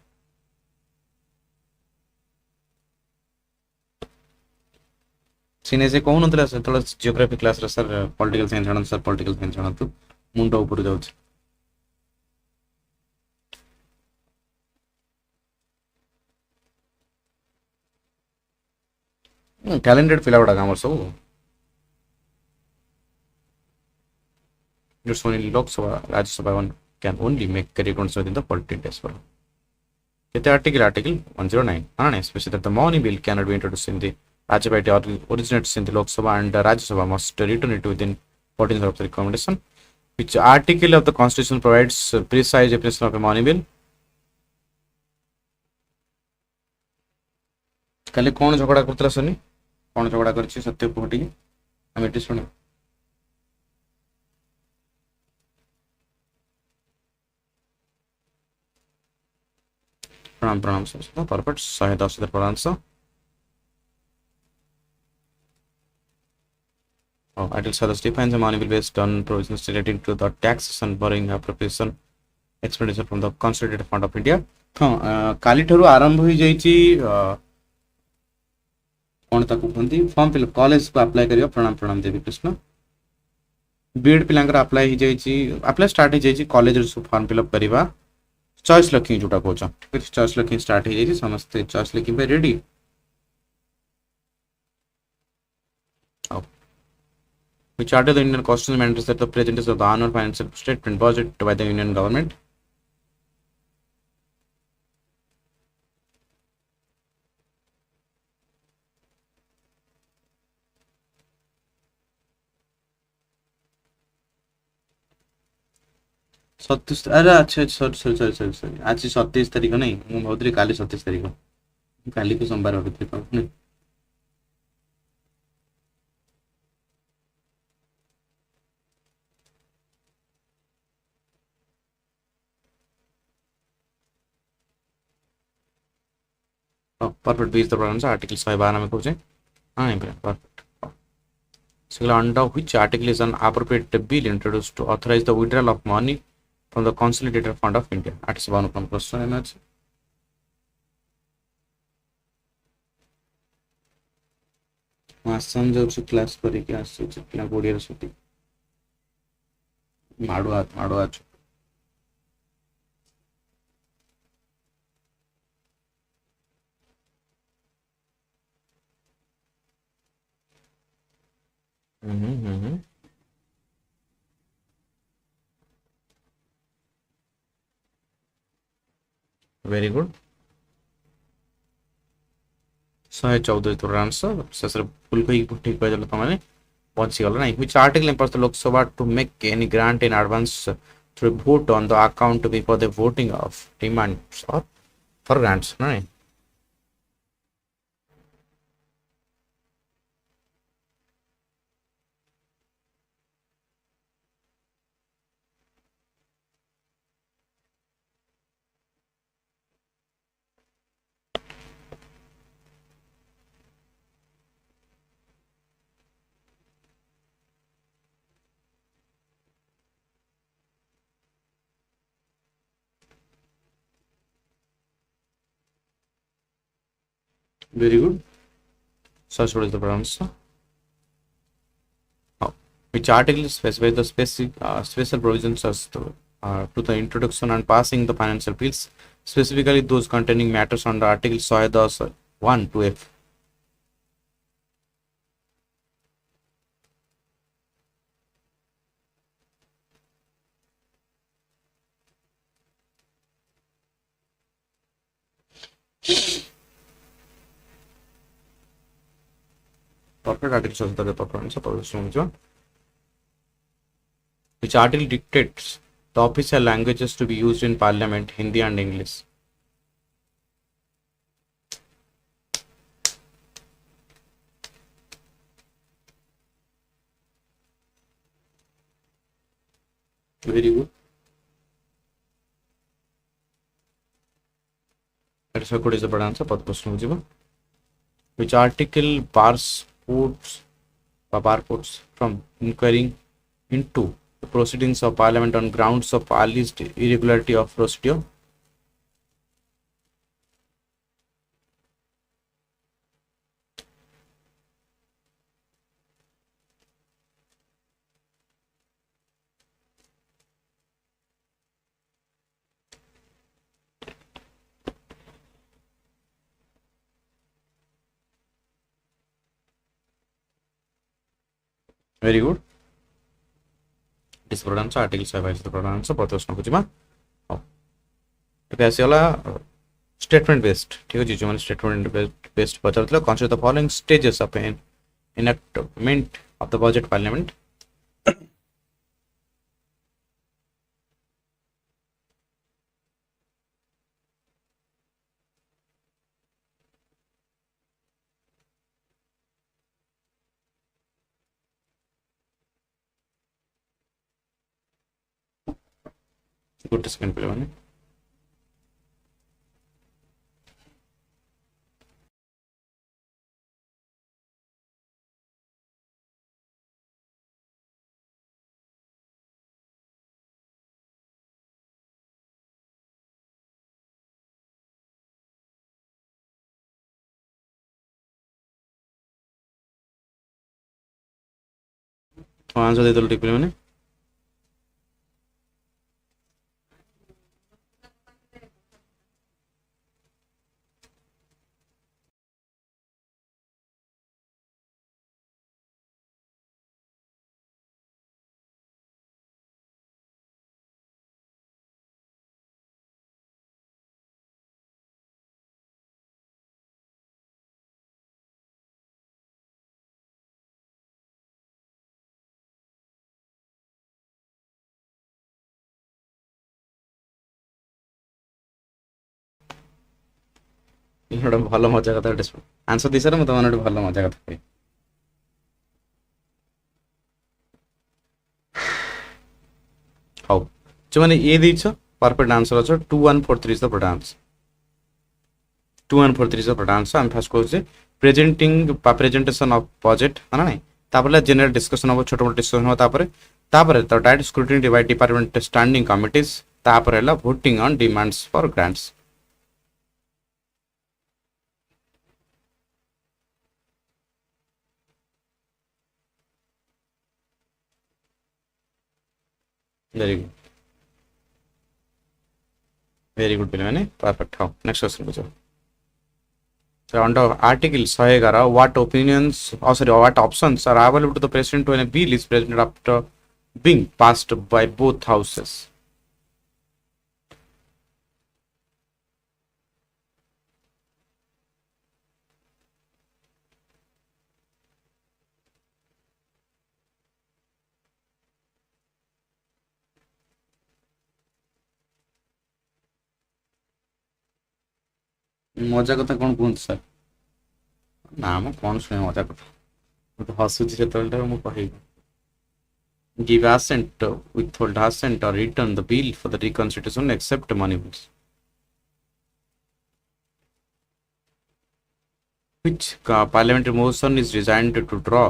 Sine se कहून नथला sir थोड़ा geography class रे sir political science जान sir political science जान तो मुंडा ऊपर जाउछ talented पिला गुडा हमर सब just only Lok Sabha Rajya Sabha one can only make career counts within the political test for it article 109 especially that the money bill cannot be introduced in the Rajya Sabha originates in the Lok Sabha and Rajya Sabha must return it within 14 days of the recommendation. Which article of the constitution provides precise definition of a money bill? कल कौन झगड़ा करतला सनी कौन झगड़ा करछि सत्य कोटी हम eighty सुन प्रणाम सर परफेक्ट 110 इधर answer Article 7 defines a money bill based on provisions relating to the taxes and borrowing appropriation expenditure from the consolidated fund of India. हाँ काली ठरू आरंभ हो जाइछि कौन ताकू कहंती फॉर्म फिल कॉलेज को अप्लाई करियो प्रणाम देवी कृष्ण बीएड पिलांकर अप्लाई हो जाइछि अप्लाई स्टार्ट हो जाइछि कॉलेज रो फॉर्म फिल अप करिवा चॉइस लकी जोटा कोचा ठीक चॉइस लकी स्टार्ट हो जाइछि समस्त चॉइस लकी पे ready which order the Indian constitution mandates that the president is of the annual financial statement budget by the Union government. सत्तीस अरे अच्छा सॉरी आज 27 तारीख नहीं मु भावुଥିଲି काली 27 तारीख काली को सोमवार भावुଥିଲି perfect B is the answer article 112 में पूछे हाँ perfect so under which article is an appropriate bill introduced to authorize the withdrawal of money from the consolidated fund of India article 1 question है आज आसाम जाउछु क्लास करिके आसु पिला गोडिया सुती माडुआ very good 114 तो आंसर ससर फुल कोई ठीक कह देलो तमाने पहुंची गलो नहीं which article empowers the Lok Sabha to make any grant in advance through vote on the account before the voting of demands or for grants नहीं very good search what is the answer which article specifies the special provisions as to the introduction and passing the financial bills specifically those containing matters under article 110 1 to F perfect article shows the performance of professional. Which article dictates the official languages to be used in Parliament, Hindi and English? Very good. That is what is the right answer. Path question hojiba. Which article bars courts from inquiring into the proceedings of Parliament on grounds of alleged irregularity of procedure? Very good. This answer article 7 is the answer. Path question hojiba. Statement based. ठीक है जी statement based Pachar consider the following stages of an enactment of the budget Parliament. Good second play. Answer दे दो ठीक पे मैंने ଗୋଟେ ଭଲ ମଜା କଥା ଗୋଟେ ଆନ୍ସର ଦେଇ ସାର ମୁଁ ତମର ଗୋଟେ ଭଲ ମଜା କଥା କହିବି ହଉ ଯୋଉମାନେ ଏ ଦେଇଛ परफेक्ट आंसर अच्छा 2143 is the correct answer 2143 is the correct answer I'm first कहूँ presenting presentation of budget है ना नहीं तापर general discussion हो छोटा मोटा discussion हो तापर तो direct scrutiny by department standing committees तापर है voting on demands for grants very good मैंने perfect हाँ next question पूछो so under article 111 what opinions or sorry what options are available to the president when a bill is presented after being passed by both houses मजा कथा कौन कहते sir ना म कौन शुणे मजा कथा तो हसुची से मु कहबी give assent withhold assent or return the bill for the reconstitution except money bills which parliamentary motion is designed to draw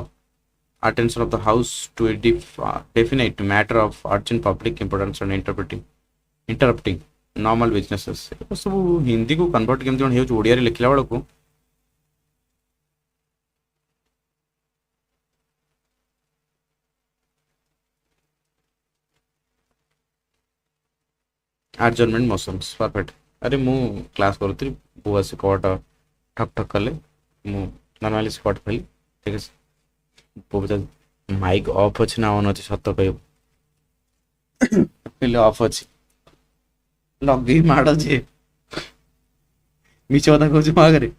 attention of the house to a definite matter of urgent public importance and interrupting normal businesses सब हिंदी को convert केमती जन हेउछ ओडिया रे लिखला बेला को adjournment motions perfect अरे मु class करथि बुआ से कोट ठक ठक कले मु नॉर्मली स्पॉट फैली ठीक है बुआ माइक ऑफ अछि ना ऑन अछि सत्त कहयो पहले ऑफ अछि लगी माड़ जे मिछ कथा कहू आगे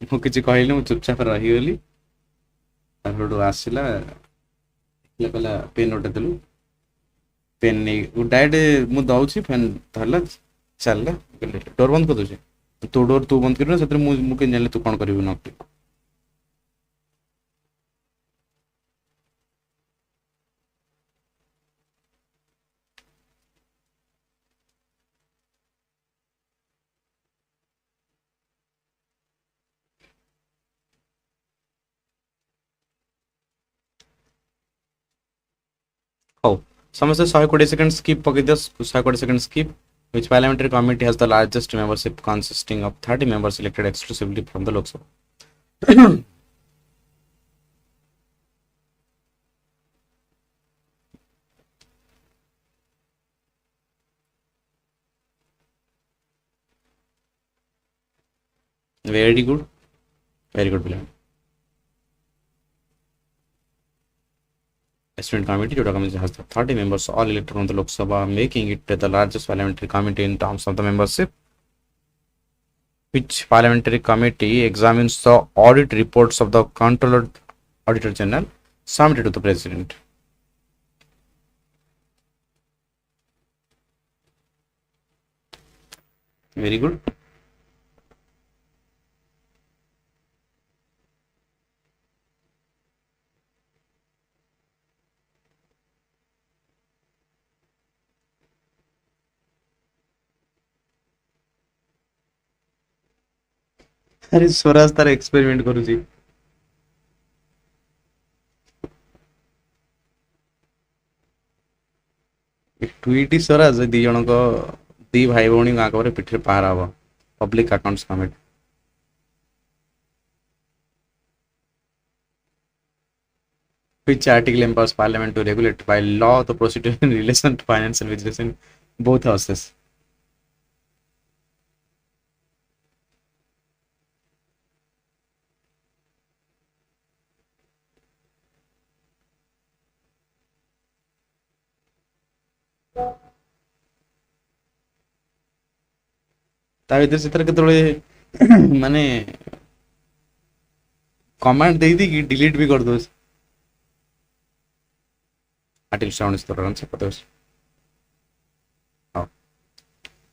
ମୁଁ କିଛି କହିଲି, ମୁଁ ଚୁପଚାପ ରହିଗଲି। ତାପରେ ଆସିଲା କହିଲା ପେନ୍ ଗୋଟେ ଦେଲୁ, ପେନ୍ ନେଇ ଡାଇରେକ୍ଟ ମୁଁ ଦଉଛି, ଫେନ୍ ଧରିଲା ଚାଲିଲା। ଡୋର ବନ୍ଦ କରିଦଉଛି, ତୋ ଡୋର ତୁ ବନ୍ଦ କରିବୁ ନା, ସେଥିରେ ମୁଁ କେମିତି ଜାଣିଲି ତୁ କ'ଣ କରିବୁ ନ କରିବୁ। ହଉ ସମସ୍ତେ 120 ସେକେଣ୍ଡ ସ୍କିପ୍ ପକେଇଦିଅ, 120 ସେକେଣ୍ଡ skip. Which parliamentary committee has the largest membership consisting of 30 members elected exclusively from the Lok Sabha? Very good. Very good, Bilan. Estimate committee, Jota committee has the 30 members, all elected from the Lok Sabha, making it the largest parliamentary committee in terms of the membership. Which parliamentary committee examines the audit reports of the Controller Auditor General submitted to the President? Very good. अरे स्वराज तार experiment करूची Tweety Swaraj दी जन को दी भाई भौणी आगे पिठे पहारा हम public accounts committee which article empowers parliament to regulate by law the procedure in relation to financial business in both houses? ता भीतर से केतले माने कमांड दे दी कि डिलीट भी कर दो आर्टिकल 19 आंसर पता है।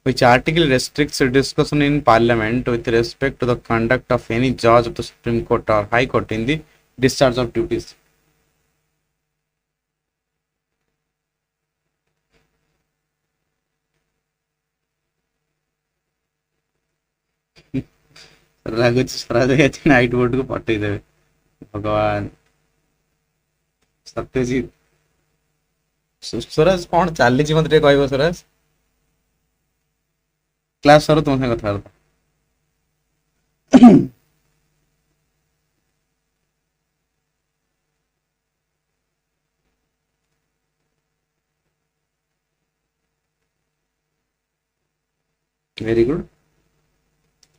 Which article restricts discussion in Parliament with respect to the conduct of any judge of the Supreme Court or High Court in the discharge of duties? ଲାଗୁଛି ସ୍ୱରାଜ ନାଇଟ୍ ବୋର୍ଡକୁ ପଠେଇ ଦେବେ ଭଗବାନ। ସତ୍ୟଜିତ ସ୍ୱରାଜ କ'ଣ ଚାଲିଛି ମତେ ଟିକେ କହିବ ସ୍ୱରାଜ? କ୍ଲାସ ସରୁ ତୁମ ସାଙ୍ଗେ କଥାବାର୍ତ୍ତା। Very good.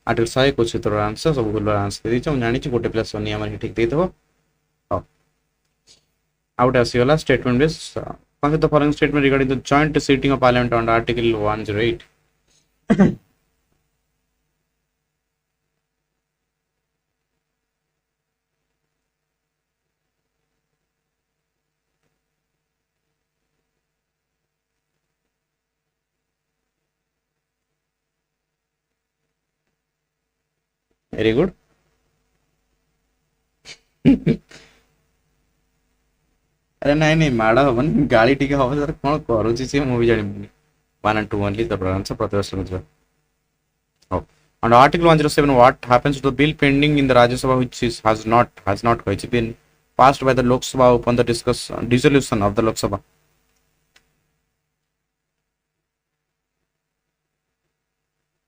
आर्टिकल 100 क्वेश्चन तोर आंसर सब भूल आंसर दे हम जानी गोटे प्लस वन आम ठीक देदेव। आउट आसीगला statement base consider the following statement regarding the joint sitting of Parliament under Article 108. Very good. अरे नहीं नहीं माड़ हम गाड़ी टी हम सर कौन करुच्ची सी मुझे जानी 1 and 2 only the answer प्रतिवर्ष हो। And Article 107, what happens to the bill pending in the Rajya Sabha which is has not been passed by the Lok Sabha upon the dissolution of the Lok Sabha?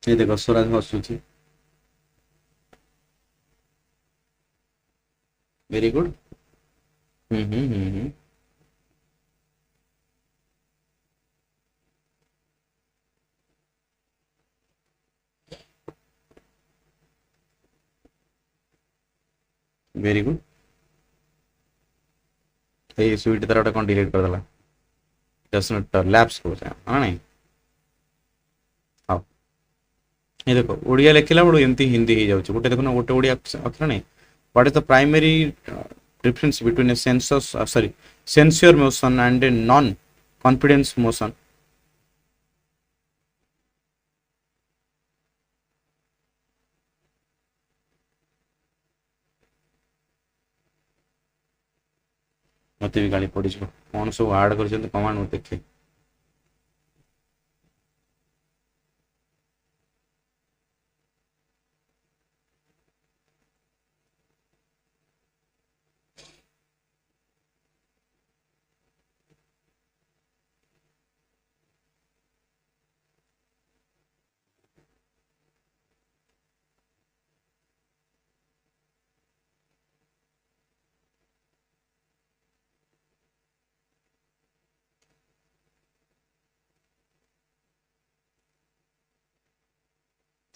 ये देखो स्वराज हसूची। Very good. Very good. ये sweet तरह कौन delete कर देला does not lapse को हां नहीं। हाँ ये देखो ओडिया लिखला बड़ो एमती हिंदी हो जाउछ गोटे देखो ना गोटे ओडिया अक्षर नहीं what is the primary difference between a census sorry censure motion and a non confidence motion मते भी गाली पड़ी छ कोन सब ऐड कर कमांड मत देखे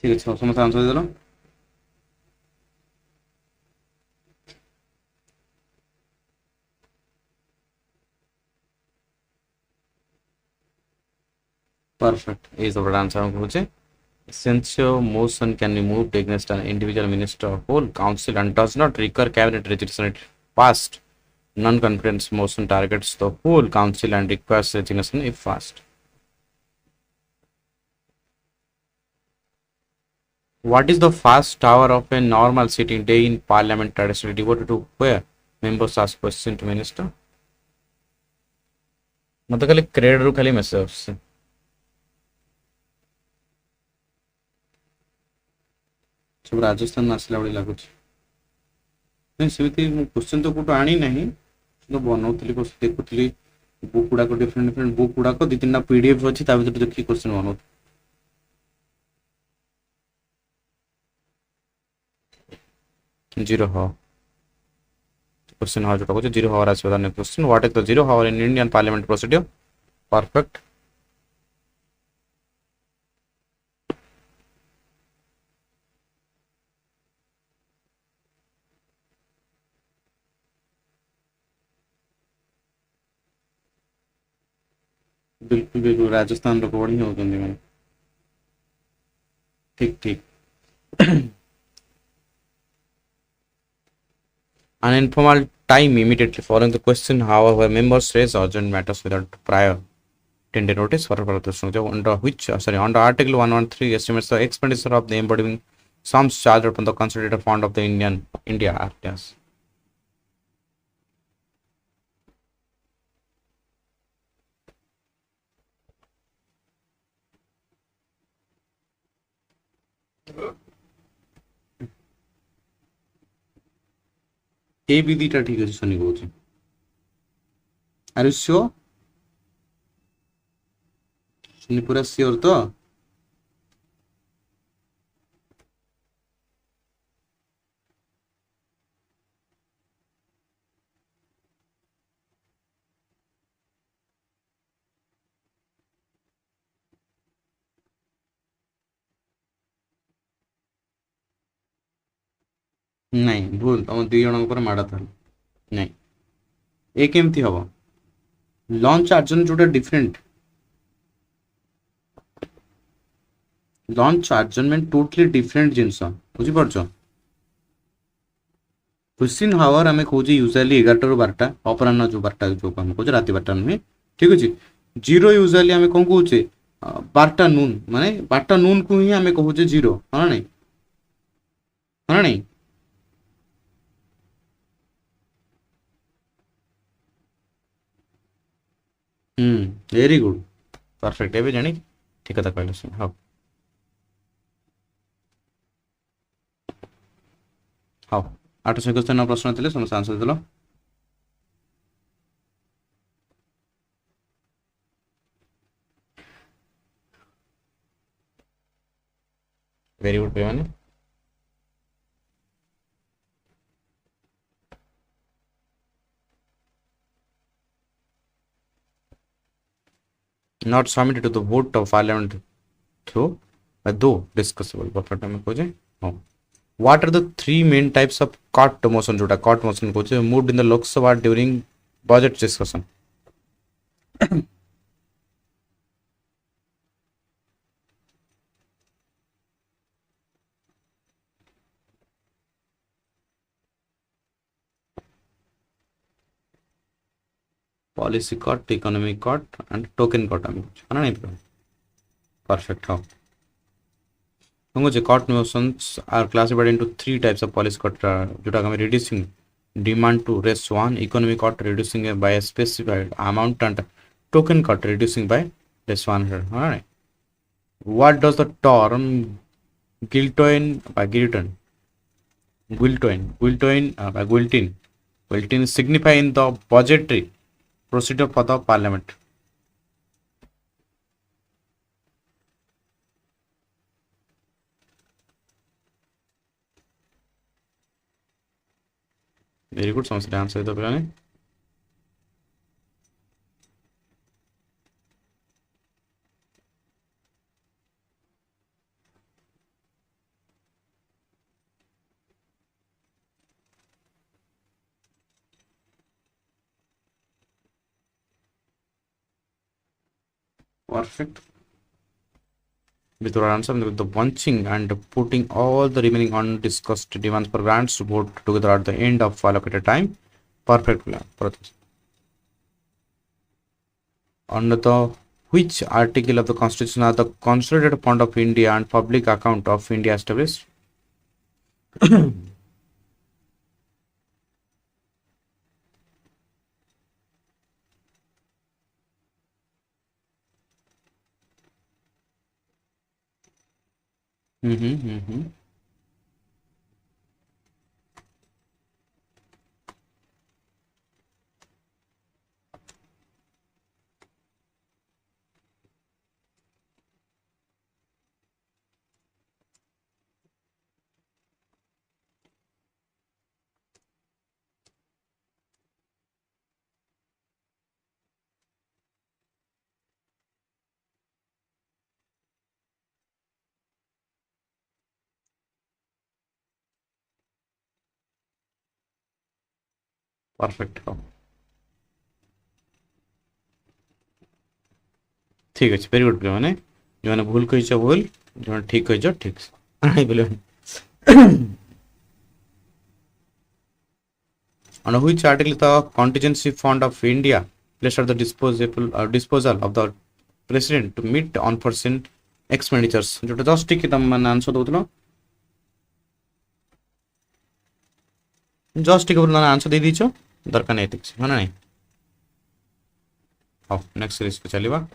ठीक है समस्त आंसर दे दो परफेक्ट इज द आंसर हम पूछे Censure motion can be moved against an individual minister or whole council and does not require cabinet resignation. It passed. Non-confidence motion targets the whole council and requires resignation if passed. What is the first hour of a normal sitting day in Parliament traditionally devoted to where members ask questions to minister? मतलब खाली crate रू खाली message सब राजस्थान आसला भाई लगुच नहीं सेमती क्वेश्चन तो कोट आनी नहीं तो बनाऊली देखुली बुक गुड़ाक डिफरेंट डिफरेंट बुक गुड़ाक दी तीन पीडीएफ अच्छी देखिए क्वेश्चन बनाऊ जीरो हावर क्वेश्चन हावर जोटा जीरो हावर आसो question what is the zero hour in Indian parliament procedure perfect बिल्कुल बिल्कुल राजस्थान लोक बढ़ी होती मैंने ठीक ठीक an informal time immediately following the question however members raise urgent matters without prior tender notice for under which sorry under article 113 estimates the expenditure of the embodying sums charged upon the consolidated fund of the India Act yes ए विधि टा ठीक अछि सनी कहूची are you sure Sunny पूरा sure तो नहीं भूल तुम दुई जन पर माड़ था नहीं ए केमती हम लॉन्च चार्जन जोटा डिफरेंट लॉन्च चार्जन टोटली डिफरेंट जिनस बुझीपार क्वेश्चन हावर आम कहे यूजुअली 11 रू 12 अपराह जो 12 जो आम कहे रात 12 नुहे ठीक अच्छे जीरो यूजुअली आम कौन कहे 12टा नून माने 12टा नून को ही आम कहे जीरो हाँ नहीं हाँ नहीं वेरी गुड परफेक्ट एवं जानी ठीक कथा कहले हाँ हाँ 861 प्रश्न थे समस्त आंसर देल वेरी गुड पे मैंने not submitted to the vote of parliament through though discussable perfect में कहे हाँ what are the three main types of court motion जोटा court motion कहे moved in the Lok Sabha during budget discussion policy cut, economic cut, and token cut. Perfect. How? Cut motions are classified into three types of policy cut. Reducing demand to rest one, economic cut reducing by a specified amount, and token cut reducing by less 100. Alright. What does the term Guiltoin signify in the budgetary procedure for the parliament? Very good. Someone answer the plan. Perfect. With our answer, with the bunching and putting all the remaining undiscussed demands for grants to vote together at the end of allocated time. Perfect plan. Under the which article of the Constitution are the Consolidated Fund of India and Public Account of India established? Perfect. ठीक अच्छे very good मैंने जो मैंने भूल कही भूल जो ठीक कही ठीक on which article the contingency fund of India placed at the disposal of the president to meet unforeseen expenditures जोटा जस्ट ठीक तुम मैंने आंसर दउतलो जस्ट ठीक मैंने आंसर दे दीचो दरकार नहीं ठीक है ना नहीं हाउ नेक्स्ट सीरीज पे चलीबा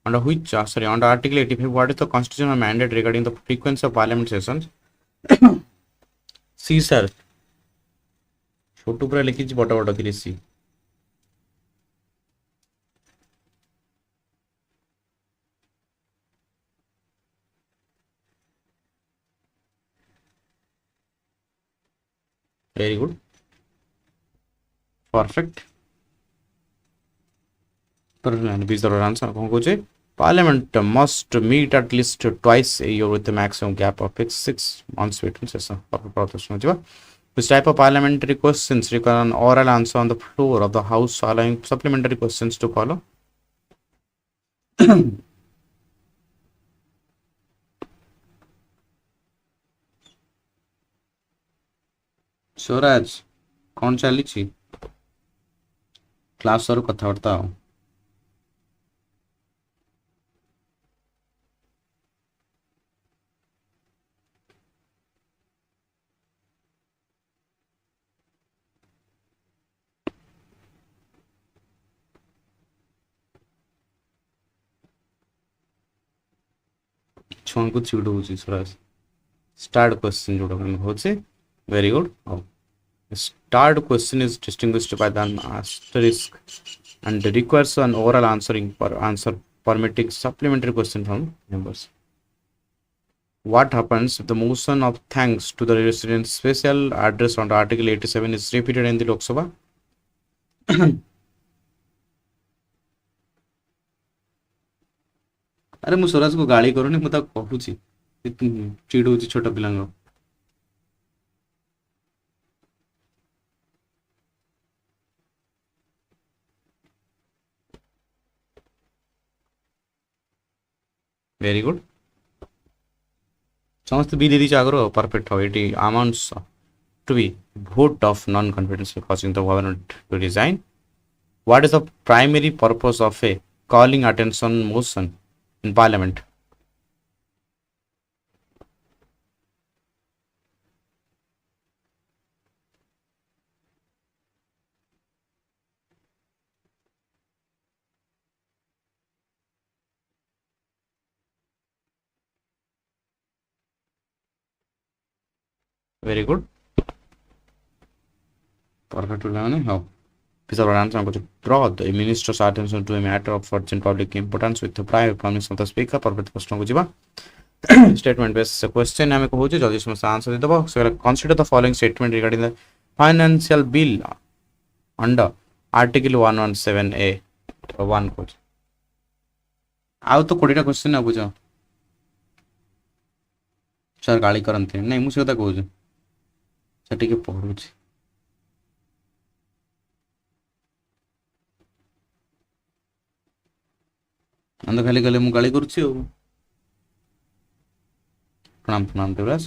under which under article 85 what is the constitutional mandate regarding the frequency of parliament sessions C sir छोटू पूरा लिखी बड़ बड़ कि सी वेरी गुड परफेक्ट आंसर कौन कहे Parliament must meet at least twice a year with a maximum gap of 6 months between sessions. Which type of parliamentary questions require an oral answer on the floor of the House, allowing supplementary questions to follow? Swaraj कौन चली class sir कथबार्ता छुआ को चिड़ Swaraj start question जो होचे very good. Start question is distinguished by the asterisk and requires an oral answer permitting supplementary question from members. What happens if the motion of thanks to the President's special address under Article 87 is repeated in the Lok Sabha? अरे मु स्वराज को गाली करूनी मु ता कहूची चिड़ूची छोट पिलांग वेरी गुड समस्त बी दीदी आगर परफेक्ट हो ये amounts to be vote of non-confidence causing the government to resign. What is the primary purpose of a calling attention motion in Parliament? Very good. Perfect. How? Piece of answer I'm going to draw the minister's attention to a matter of urgent public importance with the prior promise of the speaker. Perfect. Statement based question ଆମେ କହୁଛେ ଯଦି ସମସ୍ତେ answer ଦେଇଦେବ ସେ consider the following statement regarding the financial bill under article 117A 1 କହୁଛେ ଆଉ ତ 20ଟା question ନା ବୁଝ ସାର୍ ଗାଳି କରନ୍ତି ନାଇଁ ମୁଁ ସେ କଥା କହୁଛି ସେ ଟିକେ ପଢୁଛି ଅନ୍ଧ ଖାଲି ଗଲେ ମୁଁ ଗାଳି କରୁଛି ଆଉ प्रणाम देवराज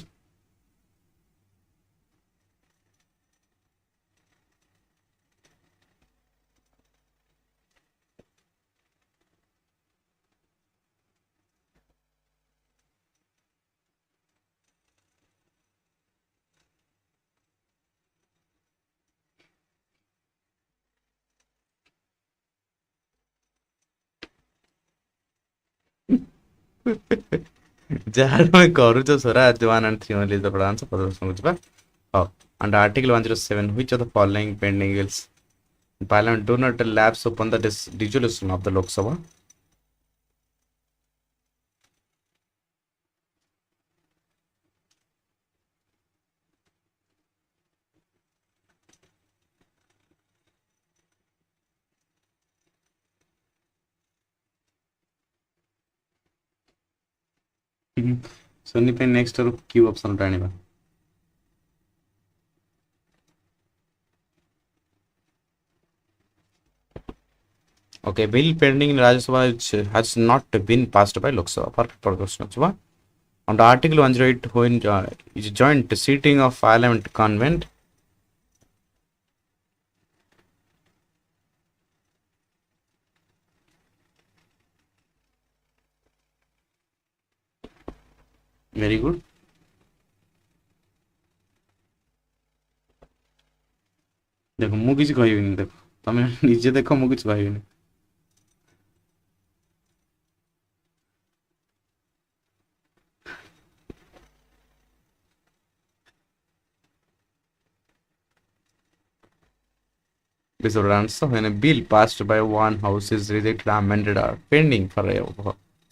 जहाँ मैं करूँ सरा 1 and 3 only is the correct answer for the question. Oh, under Article 107, which of the following pending bills in Parliament do not lapse upon the dissolution of the Lok Sabha? Sunny पे next और Q option उठाने बा Okay, bill pending in Rajya Sabha which has not been passed by Lok Sabha. Perfect question. Under Article 108, when is joint seating of Parliament convent. Very good. देखो मु किसी कहबिनी देखो तमे निजे देखो मु किसी कहबिनी This is answer when a bill passed by one house is rejected, amended, or pending for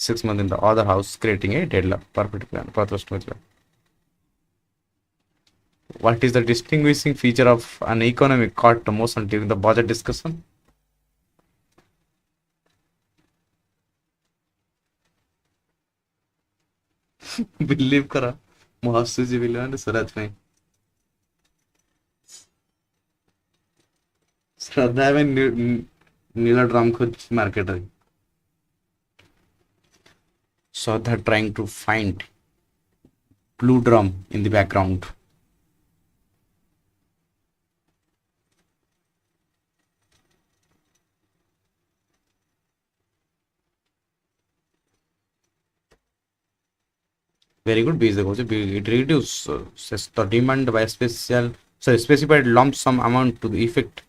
6 months in the other house, creating a deadlock. Perfect plan. What is the distinguishing feature of an economic court motion during the budget discussion? Believe kara ମୁଁ ହସୁଛି ବିଲମାନେ ସ୍ୱରାଜ ପାଇଁ ଶ୍ରଦ୍ଧା ଏବେ ନୀଳ drum ଖୋଜୁଛି ମାର୍କେଟରେ Shraddha trying to find blue drum in the background. Very good. B is the question. It reduces the demand by specified lump sum amount to the effect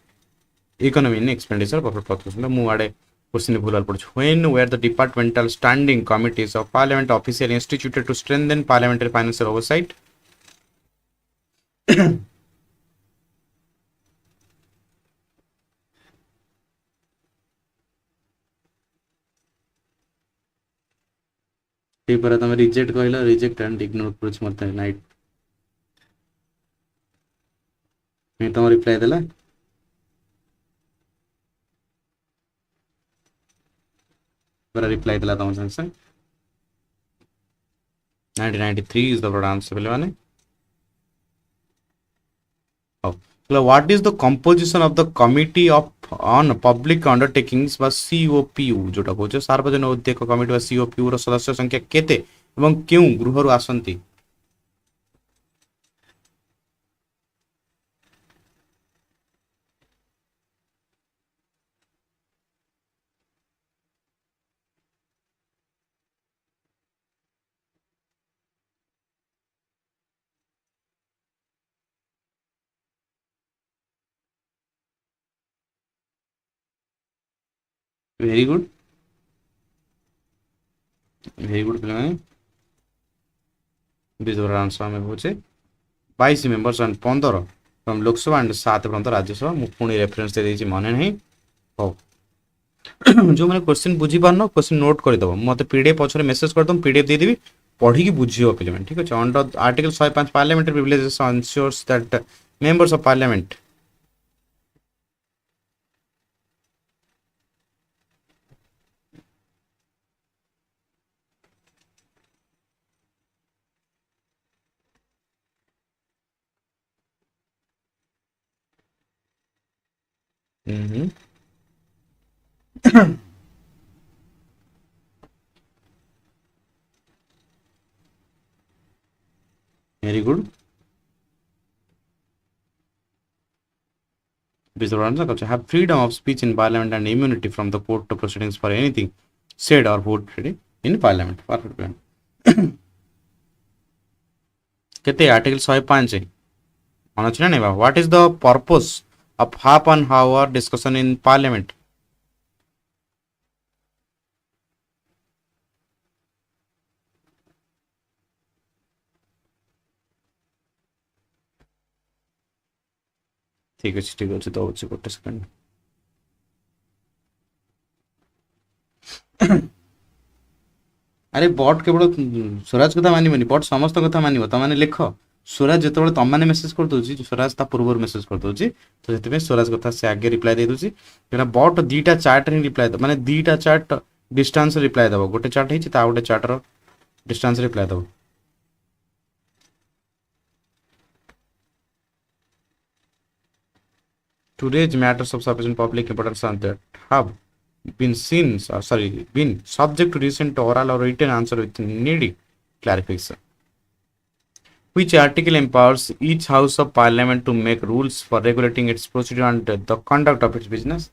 economy in expenditure. Question when were the departmental standing committees of Parliament officially instituted to strengthen parliamentary financial oversight? Paper तमे reject कहला reject and ignore करूछ मते night मैं तम reply देला पर reply देला तम संग 1993 is the right answer बेलवाने So what is the composition of the committee on public undertakings বা COPU जोटा कहछ सार्वजनिक उद्योग कमिटी বা COPU रो सदस्य संख्या केते एवं केउ गृहरु आसंती वेरी गुड, वेरी गुड पे बीस आंसर आम बुझे 22 members and 15 from Lok Sabha and 7 from the Rajya Sabha मु पुणी रेफरेंस दे देछि मने नहीं हो। जो मैंने क्वेश्चन बुझी पारन क्वेश्चन नोट करदेव मत पीडीएफ पछरे मेसेज करदम पीडीएफ दे देबी पढ़ी की बुझियो पे ठीक अच्छे under article 105 parliamentary privileges ensures that members of parliament very good before answer culture have freedom of speech in parliament and immunity from the court proceedings for anything said or voted in parliament perfect plan केते article 105 मन अछि ना what is the purpose of half an hour discussion in parliament ठीक अछि दउछि गोटे second अरे but केवल स्वराज कथा मानिबनी बट समस्त कथा मानिब तमाने लिख स्वराज जेतबेले तमाने मेसेज कर दोछि स्वराज ता पूर्व मेसेज कर दोछि तो सेते स्वराज कथा से आगे रिप्लाई दे दोछि केना बट दीटा चार्ट रे रिप्लाई माने दीटा चार्ट डिस्टेंस रिप्लाई दबो गोटे चार्ट हिछि ता गोटे चार्ट रो डिस्टेंस रिप्लाई दबो to raise matters of sufficient public importance and that have been seen, been subject to recent oral or written answer with needy clarification. Which article empowers each house of parliament to make rules for regulating its procedure and the conduct of its business?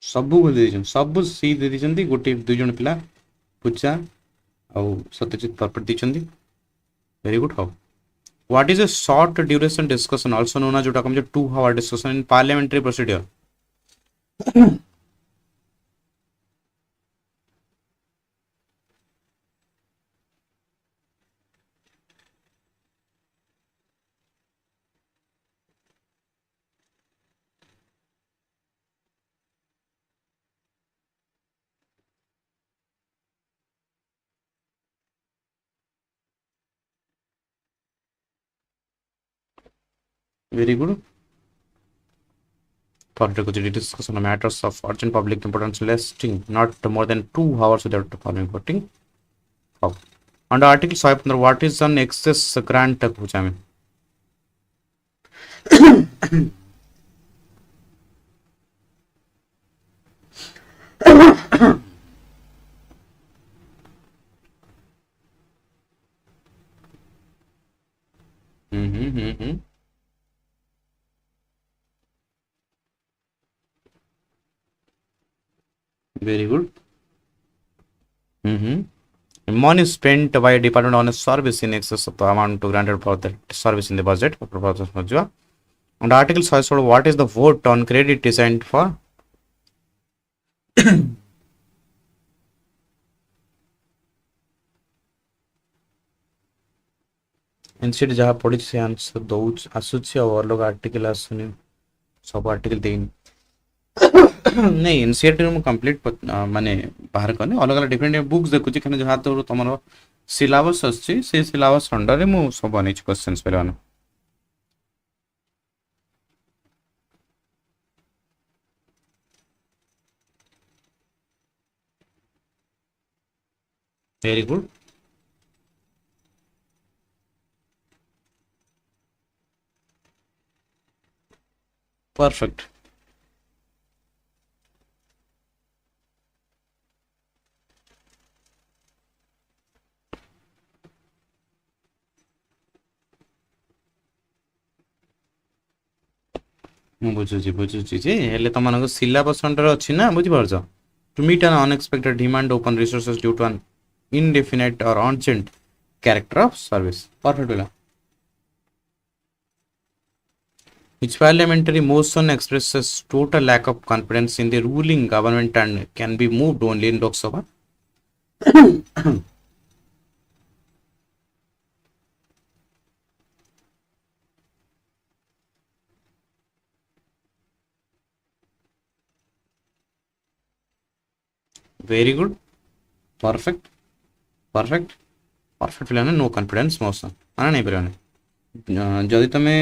सबू सब सी दे दी गोटे दुई जन पिला पूजा आउ Satyajit perfect देछंती very good how what is a short duration discussion also known as जोटा कम 2 hour discussion in parliamentary procedure very good for discussion on matters of urgent public importance lasting not more than 2 hours without following voting. Oh. Under Article 5, what is an excess grant? पूछा मैं very good. Money spent by a department on a service in excess of the amount granted for that service in the budget. And Article 5, what is the vote on credit designed for? NCD जहाँ पढ़ी से answer दौ आसूची और अलग article आसुनी sub article then नहीं NCERT रो complete माने बाहर करने अलग अलग डिफरेंट बुक्स देखुची खाने जहाँ तो तुमर सिलेबस आछि से सिलेबस अंडर रे मु सब बनै छि क्वेश्चंस पेरवानो वेरी गुड परफेक्ट ମୁଁ ବୁଝୁଛି ଯେ ହେଲେ ତମମାନଙ୍କ ସିଲାବସ୍ ଅଣ୍ଡର ଅଛି ନା ବୁଝିପାରୁଛ to meet an unexpected demand open resources due to an indefinite or urgent character of service perfect ହେଲା which parliamentary motion expresses total lack of confidence in the ruling government and can be moved only in Lok Sabha very good perfect perfect perfect ପିଲା ନା no confidence motion ନା ନାଇଁ ପରିବାନି ଯଦି ତମେ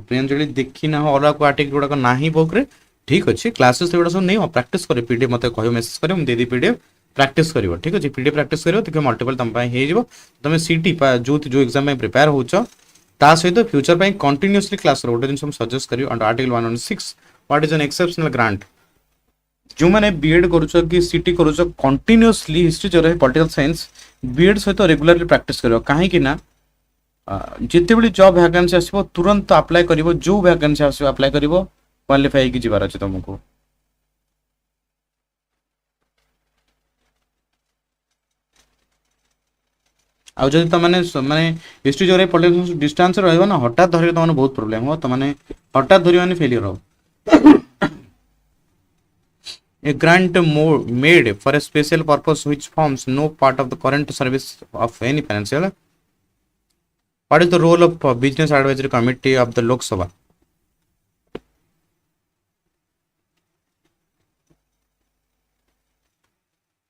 ପ୍ରିୟଞ୍ଜଳି ଦେଖି ନା ଅଲଗା କୋଉ ଆର୍ଟିକଲ ଗୁଡାକ ନାହିଁ ବୁକରେ ଠିକ ଅଛି କ୍ଲାसेସ୍ ଏଗୁଡ଼ା ସବୁ ନେଇ ପ୍ରାକ୍ଟିସ କରିବ ପିଡିଏଫ ମତେ କହିବ ମେସେଜ କରିବ ମୁଁ ଦେଇଦେବି ପିଡିଏଫ ପ୍ରାକ୍ଟିସ କରିବ ଠିକ ଅଛି ପିଡିଏଫ ପ୍ରାକ୍ଟିସ କରିବ ଦେଖିବ ମଲ୍ଟିପଲ ତମ ପାଇଁ ହେଇଯିବ ତମେ ସିଟି ଯୋଉ ଏକ୍ସାମ ପାଇଁ ପ୍ରିପେୟାର ହଉଛ ତା ସହିତ ଫ୍ୟୁଚର ପାଇଁ କଣ୍ଟିନ୍ୟୁଅସଲି କ୍ଲାସ ର ଗୋଟେ ଜିନିଷ ମୁଁ ସଜେଷ୍ଟ କରିବି under article 116 what is an exceptional grant जो मैंने बीएड करूछ कि सीटी करूछ कंटिन्यूअसली हिस्ट्री जो रहे पॉलिटिकल साइंस बीएड सहित रेगुलरली प्रैक्टिस करियो काहे कि ना जिते बड़ी जॉब वैकेंसी आसीबो तुरंत अप्लाई करिवो जो वैकेंसी आसीबो अप्लाई करिवो क्वालिफाई की जिबार अछि तुमको आ जदि त माने हिस्ट्री जो रहे पॉलिटिकल डिस्टेंस रहइबो ना हठात धरि त माने बहुत प्रॉब्लम हो त माने हठात धरि माने फेलियर हो a grant made for a special purpose which forms no part of the current service of any financial what is the role of business advisory committee of the Lok Sabha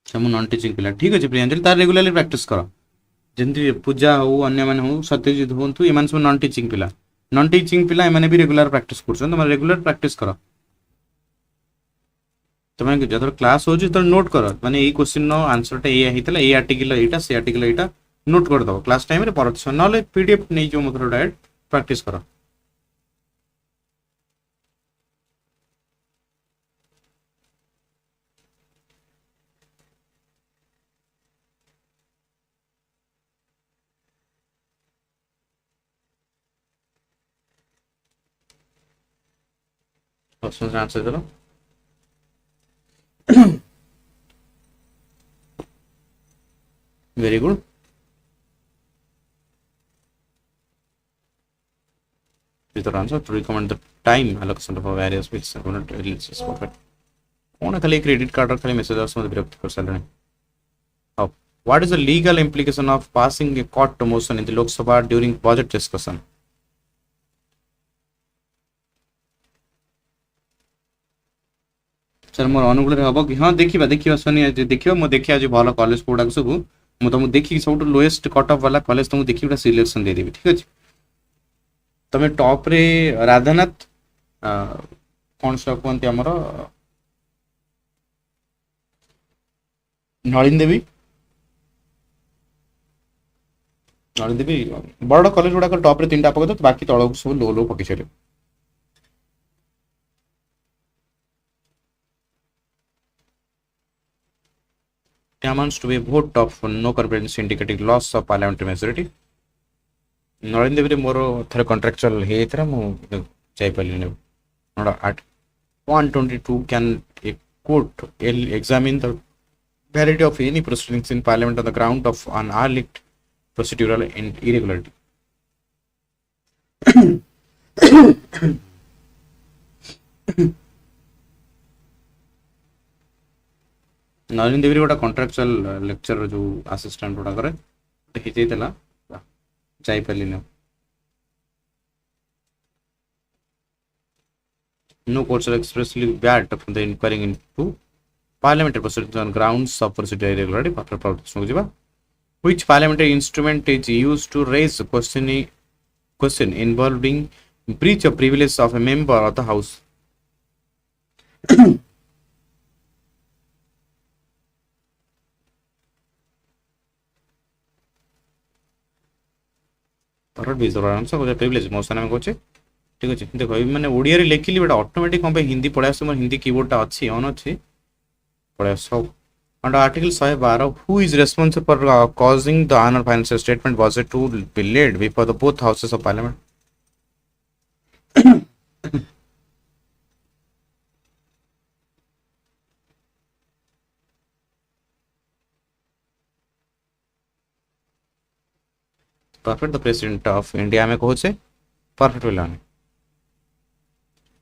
हम non teaching पिला ठीक अछि प्रियंजलि तार regularly practice करो जेंति पूजा हो अन्य माने हो सत्यजित होंतु एमान सब नॉन टीचिंग पिला एमाने भी रेगुलर प्रैक्टिस करछन तम रेगुलर प्रैक्टिस करो तमें जब क्लास हो तो नोट कर माने ये क्वेश्चन नो आंसर टा ये हितला ये आर्टिकल एटा से आर्टिकल एटा नोट कर दो क्लास टाइम रे परत नले पीडीएफ नै जो मतलब डायरेक्ट प्रैक्टिस करो क्वेश्चन आंसर करो very good is the answer to recommend the time allocation of various bits unit releases perfect on खाली क्रेडिट कार्ड खाली मैसेज आस मत विरक्त कर सालने अब what is the legal implication of passing a court motion in the Lok Sabha during budget discussion sir मोर अनुकूल हम कि हाँ देखा सोनी देखिए मुझे देखिए आज भल कॉलेज गुड़ाक सब मुझे तुमको देखिए सब लोएस्ट कट ऑफ वाला कॉलेज तुमको देखिए गोटे सिलेक्शन दे देबी ठीक अच्छे तुम टॉप रे राधानाथ कौन सा कहते आमर नलिन देवी बड़ कॉलेज गुड़ाक टॉप रे 3टा पकड़ तो बाकी तलक सब लो लो पकई चले amounts to be a vote of no confidence indicating loss of parliamentary majority Nalin देवी मोर थरे कॉन्ट्रैक्चुअल हे थरा मु जाई पाली ने नोडा at 122 can a court examine the validity of any proceedings in parliament on the ground of an alleged procedural irregularity Nalin देवी गोटा contractual lecture जो assistant गुड़ा करे देखी जाइला जाई पाली न no courts are expressly barred from the inquiring into parliamentary proceedings on grounds of procedural irregularity after proceedings which parliamentary instrument is used to raise a question involving breach of privilege of a member of the house privilege motion में कहे ठीक अच्छे देख मैंने ओडिया रे लिखिली but automatic कौन हिंदी पढ़े आस मोर हिंदी कीबोर्ड अच्छी ऑन अच्छी पढ़े सब under article 112 who is responsible for causing the annual financial statement budget to be laid before the both houses of parliament perfect the president of India में कहूचे परफेक्ट बोला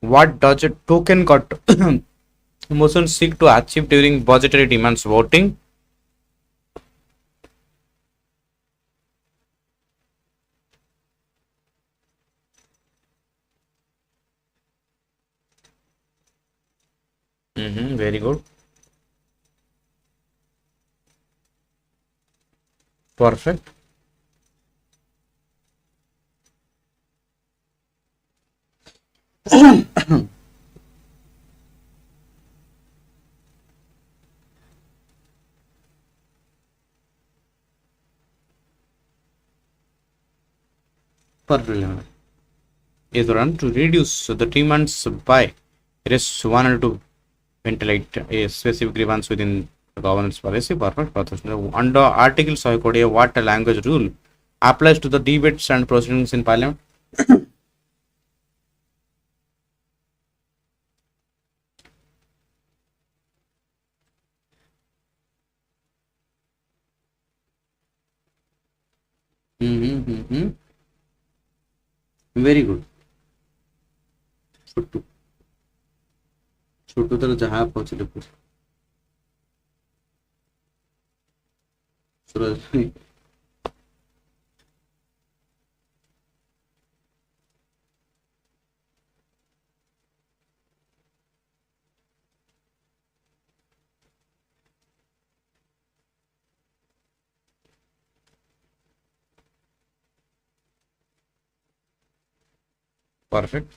what does a token cut motion seek to achieve during budgetary demands voting very good perfect perfect is run to reduce the demands by rest 1 to ventilate a specific grievance within the governance policy. Perfect. Under Article 120, what language rule applies to the debates and proceedings in Parliament? Very good. छोटू छोटू तो जहाँ पहुँचले सूरज perfect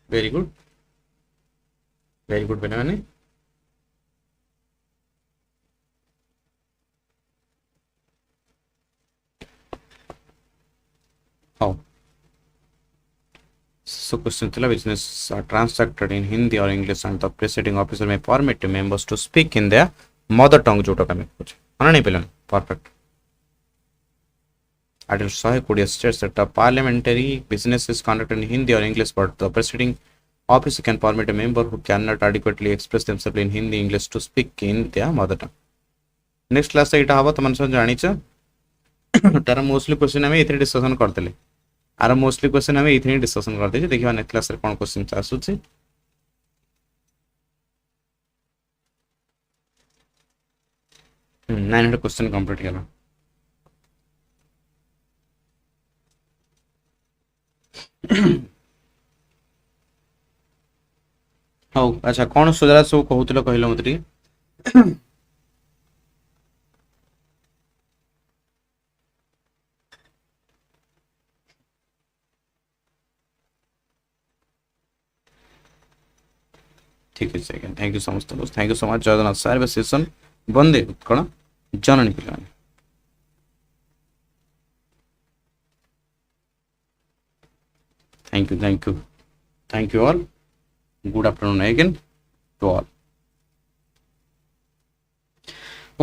very good बना मैंने how so question thila business are transacted in Hindi or English and the presiding officer may permit members to speak in their mother tongue जोटा का मैं कुछ माना नहीं पहले perfect Article 120 states that a parliamentary business is conducted in Hindi or English, but the presiding officer can permit a member who cannot adequately express themselves in Hindi English to speak in their mother tongue. Next class से इटा हवा तो मन समझ जानी चाहिए तारा mostly question हमें इतने डिस्कशन करते ले आर मोस्टली क्वेश्चन हमें इतने डिस्कशन करते हैं देखिए नेक्स्ट क्लास रे कौन क्वेश्चन आसुଛି नाइन हंड्रेड क्वेश्चन कंप्लीट करा हौ अच्छा कौन सुधारा सब कहूतलो कहलो मत रे ठीक है second thank you so much thank you so much Jagannath sir बे सेशन बंदे कौन जननी पिला thank you all good afternoon again to all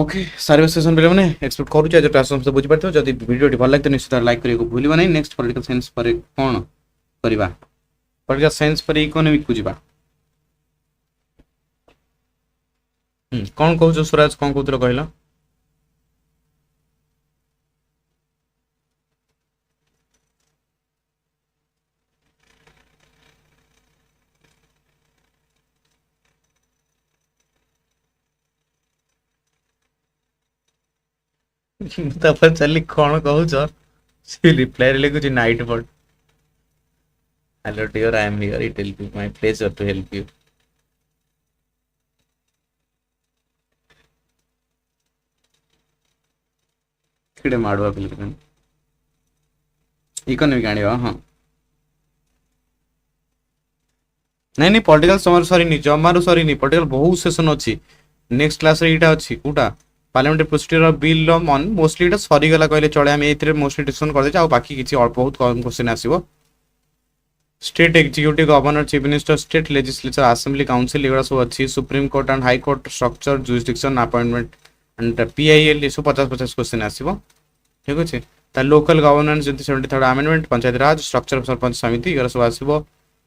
okay सारे सेशन पे मैंने एक्सपेक्ट करूँ आज क्लास समस्त बुझी पार्थ जब वीडियो भल लगे निश्चित लाइक करने भूल नहीं नेक्स्ट पॉलिटिकल साइंस पर कौन करवा पॉलिटिकल साइंस पर इकोनॉमिक को जीवा कौन कहूँ स्वराज कौन कहते कहला तापर चली कौन कहूँ सी रिप्लाई लिखुची night but hello dear I am here it will be my pleasure to help you किडे माडवा बिल्कुल इकोनॉमिक आनिवा हां नहीं पॉलिटिकल समर सरी नहीं जमारू सरी नहीं पॉलिटिकल बहुत सेशन अच्छी नेक्स्ट क्लास रे इटा अच्छी कोटा पार्लियामेंट्री प्रोसीजर बिल मन मोस्टली इटा सरी गला कहले चले हम एथरे मोस्टली डिस्कशन कर दे आ बाकी किछि और बहुत कम क्वेश्चन आसीबो state executive governor chief minister state legislature assembly council एगुड़ा सब अच्छी supreme court and high court structure jurisdiction appointment and PIL ये सब 50-50 क्वेश्चन आसीबो ठीक अच्छे लोकल गवर्नेंस जति 73rd amendment panchayat raj structure of sarpanch samiti एगुड़ा सब आसीबो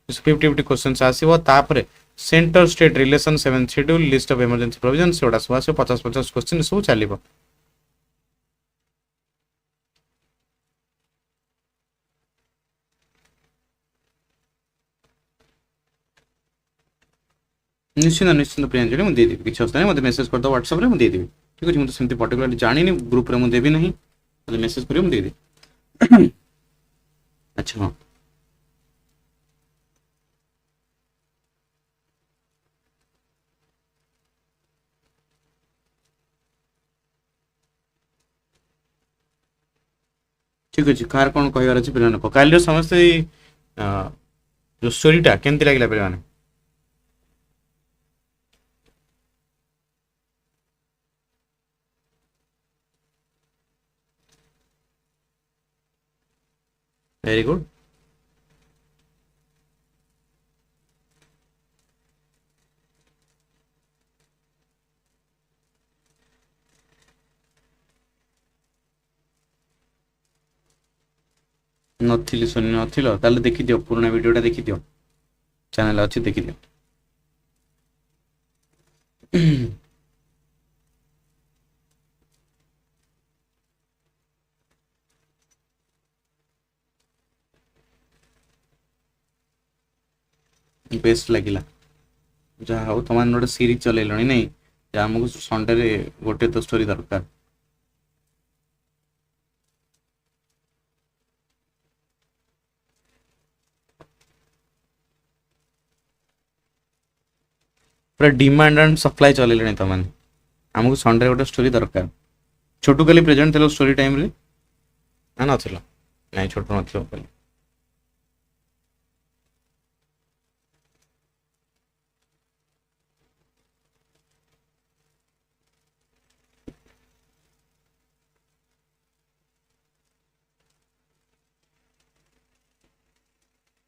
50-50 क्वेश्चन आसीबो तापरे centre state relation 7th schedule list of emergency provision सेगुड़ा सब आसीबो 50-50 क्वेश्चन सब चलिबो निश्चित निश्चित प्रियांजलि मुझे देदेवी किसी अवस्था नहीं, मतलब मेसेज कर दो व्हाट्सएप रे मुझे देदेवी। ठीक अच्छे, मुझे सेमती पर्टिकुलर जानी ग्रुप रे मुझे देवी नहीं, मतलब मेसेज करियो मुझे देदेवी। अच्छा हाँ ठीक अच्छे, कार कौन कहबार अच्छे पे काली समस्ते जो स्टोरीटा केमती लगे पे? Very good. नथिली सुनि नथिल ताले देखि दियो, पुराना वीडियोटा देखि दियो, चैनल अच्छी देखि दियो। बेस्ट लगिला, जहाँ हूँ तुम गोटे सीरीज चल नहीं, आमको संडे रे गोटे तो स्टोरी दरकार। पूरा डिमांड एंड सप्लाई चल तुम, आमको संडे गोटे स्टोरी दरकार। छोटू काली प्रेजेंट थे स्टोरी टाइम रे ना नथिल? नहीं छोटू नथिल Kali.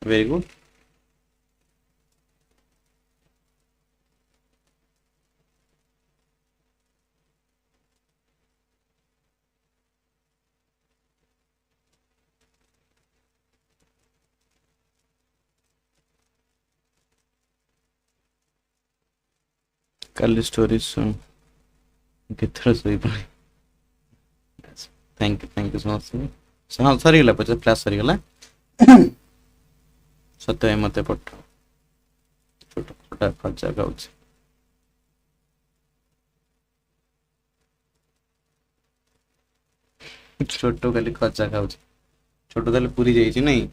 Very good. Kali story कितने सही पड़े। Thank you so much. हाँ सरीगला, पचास क्लास सरीगला। सत्य मत पठ छोट छोटा खर्चा गाँच छोट खाली खर्चा खाऊँ, छोट ताले पूरी जाइए नहीं।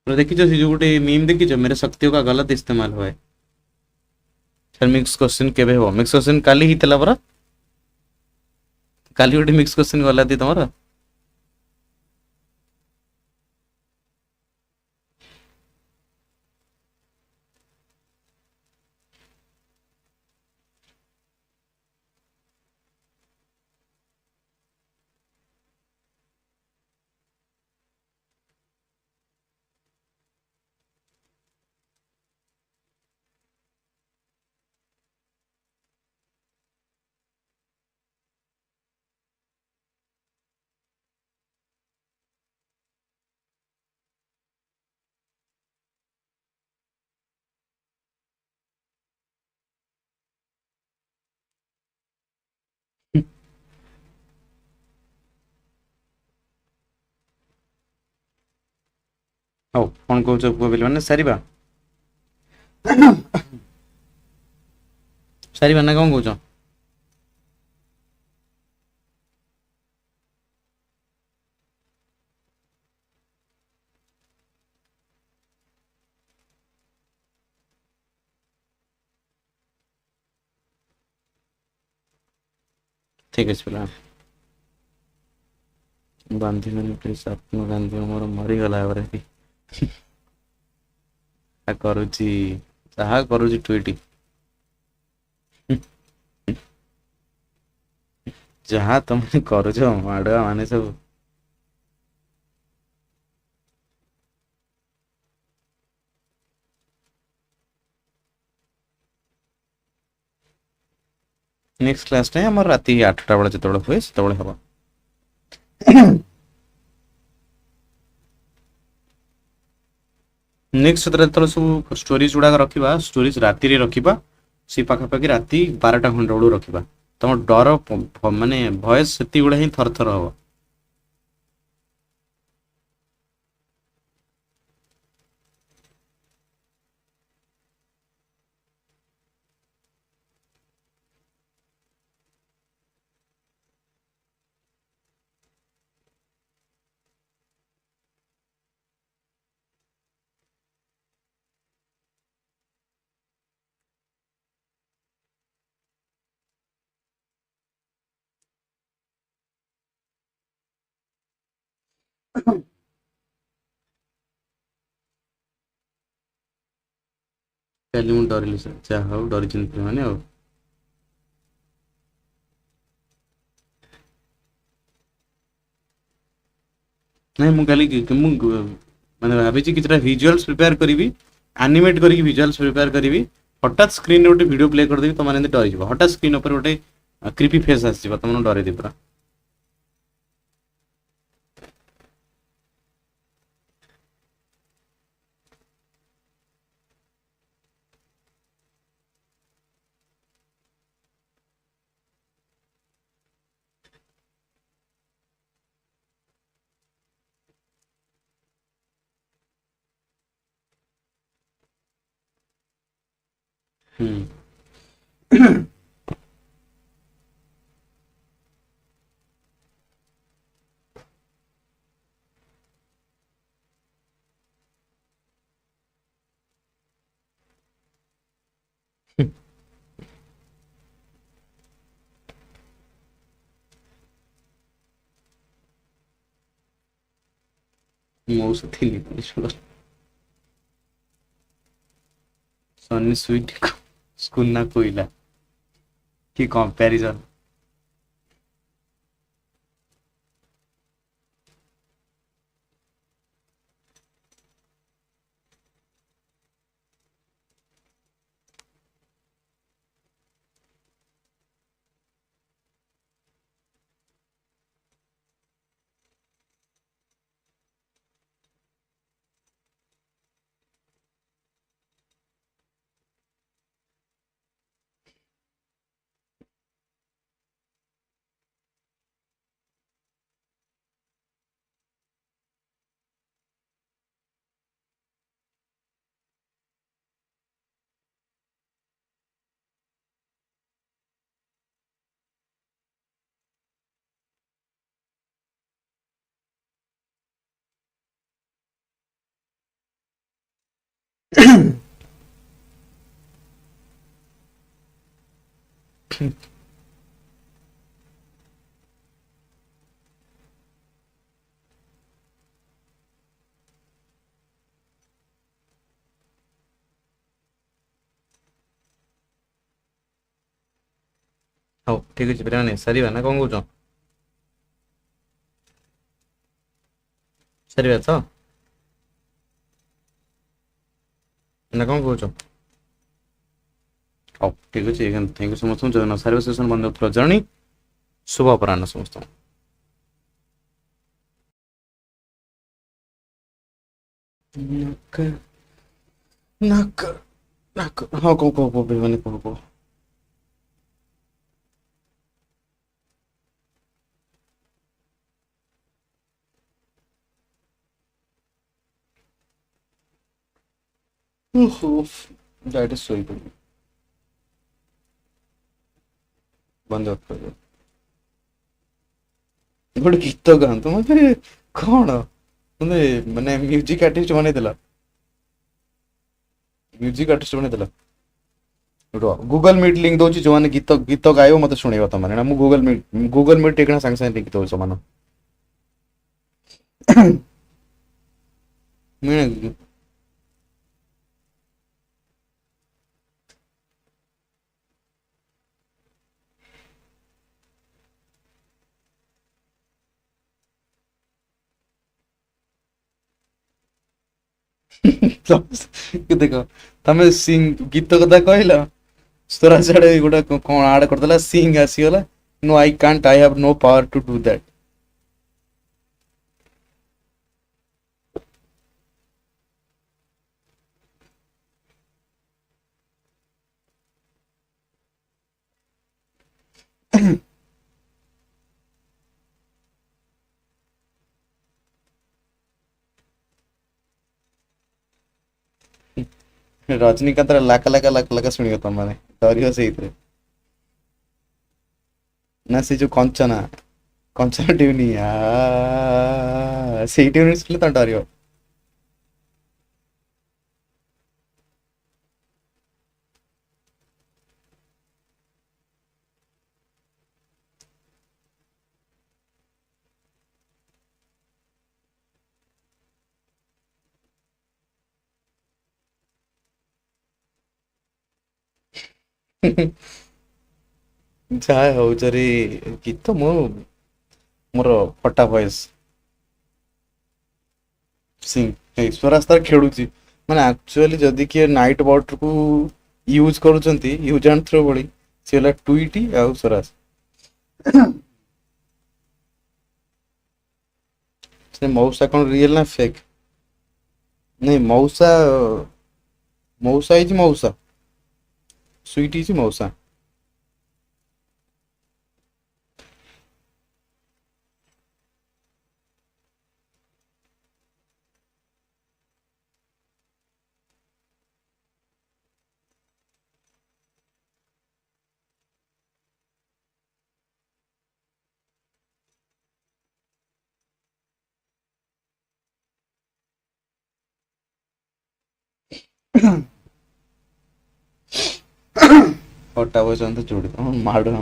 तो देखिए से जो गोटे मीम देखिए, मेरे शक्तियों का गलत इस्तेमाल हुआ है। सर मिक्स क्वेश्चन केबे हो? मिक्स क्वेश्चन काली ही तला बरा, काली गोटे मिक्स क्वेश्चन गला दी तुमरा। ହଉ କଣ କହୁଛ ପୁଅ ପିଲାମାନେ? ସାରିବା ସାରିବା ନା କଣ କହୁଛ? ଠିକ ଅଛି ପିଲା। ବାନ୍ଧିବନି ପ୍ଲିଜ, ଆତ୍ମ ଗାନ୍ଧୀ ମୋର ମରିଗଲା ପରେ କରୁଛି ଯାହା କରୁଛି ଟୁଇଟି, ଯାହା ତମେ କରୁଛ ମାଡୁଆ ମାନେ ସବୁ। ନେକ୍ସଟ କ୍ଲାସ ଟା ଆମର ରାତି 8ଟା ବେଳେ ଯେତେବେଳେ ହୁଏ ସେତେବେଳେ ହବ। नेक्स्ट जेतले सब स्टोरीज गुडा रखा स्टोरीज राति रखा से पाखापाखि राति 12टा खंड बेलू रखा तुम डर माने भयस से गुड़ा ही थर थर हम मुझे डरली सर जहाँ हूँ डरी मैंने नहीं मुझे माने भाभी किसी विजुअल्स प्रिपेयर करी एनिमेट करी विजुअल्स प्रिपेयर करी हठात स्क्रीन गोटे वीडियो प्ले करदेवी तुम मैंने डरी हठात स्क्रीन ऊपर गोटे क्रिपी फेस आस तुम डर पूरा मौस थी सन्नी स्वीट स्कूल ना कोईला कि कंपैरिजन हौ ठीक अछि प्रिया ने सरीबा ना कोन कहउछ सरीबा तो ना कोन कहउछ हौ ठीक अछि थैंक यू सो मच जो सर्विस सेशन बंद होतला जर्नी शुभ अपराह्न समस्त नक नक नक हाँ को माने को दैट इज सो बंद कर गोटे गीत गातु मते कौन तुमने माने म्यूजिक आर्टिस्ट बने दिला म्यूजिक आर्टिस्ट बने दिला गूगल मीट लिंक दो जो माने गीत गीत गायो मते सुनेबा त माने मु गूगल मीट टेकना संग संग लिंक दो समान मैं देखो तमे सिंग गीत कथा कहला स्वरा छाड़े गोटा कौन आड करदेला सिंग आसीगला no I can't I have no power to do that Rajinikanth lakh ଶୁଣିବ ତମ ମାନେ ଡରିବ ସେଇଥିରେ। ନା ସେ ଯୋଉ କଞ୍ଚନା ଟିଉନି ସେଇ ଟିଉନି ଶୁଣିଲେ ତମେ ଡରିବ। ଯାହା ହଉଚରି ଗୀତ ମୋର ଫଟା ଭଏସ ଈଶ୍ୱରାସ୍ତାରେ ଖେଳୁଛି ମାନେ ଆକ୍ଚୁଆଲି ଯଦି କିଏ ନାଇଟ ବୋର୍ଡ କୁ ୟୁଜ କରୁଛନ୍ତି ୟୁଜ ଆଣ୍ଡ ଥ୍ରୋ ଭଳି ସେ ହେଲା ଟୁଇଟି ଆଉ ସ୍ୱରାଜ। ସେ ମଉସା କଣ ରିଏଲ ନା ଫେକ୍? ନାଇଁ ମଉସା ହେଇଛି ମଉସା ସୁଇଟି ହେଇଛି ମଉସା। ଫଟା ଭଏସ ତ ଯୋଡି ମାଡ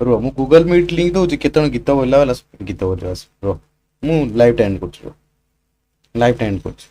ରୁହ ମୁଁ ଗୁଗଲ ମିଟ୍ ଲିଙ୍କ ଦଉଛି କେତେଜଣ ଗୀତ ବୋଲିଲା ବାଲା ଗୀତ ବୋଲିବା ରୁହ ମୁଁ ଲାଇଭ ଟା ଏଣ୍ଡ କରୁଛି ଲାଇଭ ଟା ଏଣ୍ଡ କରୁଛି।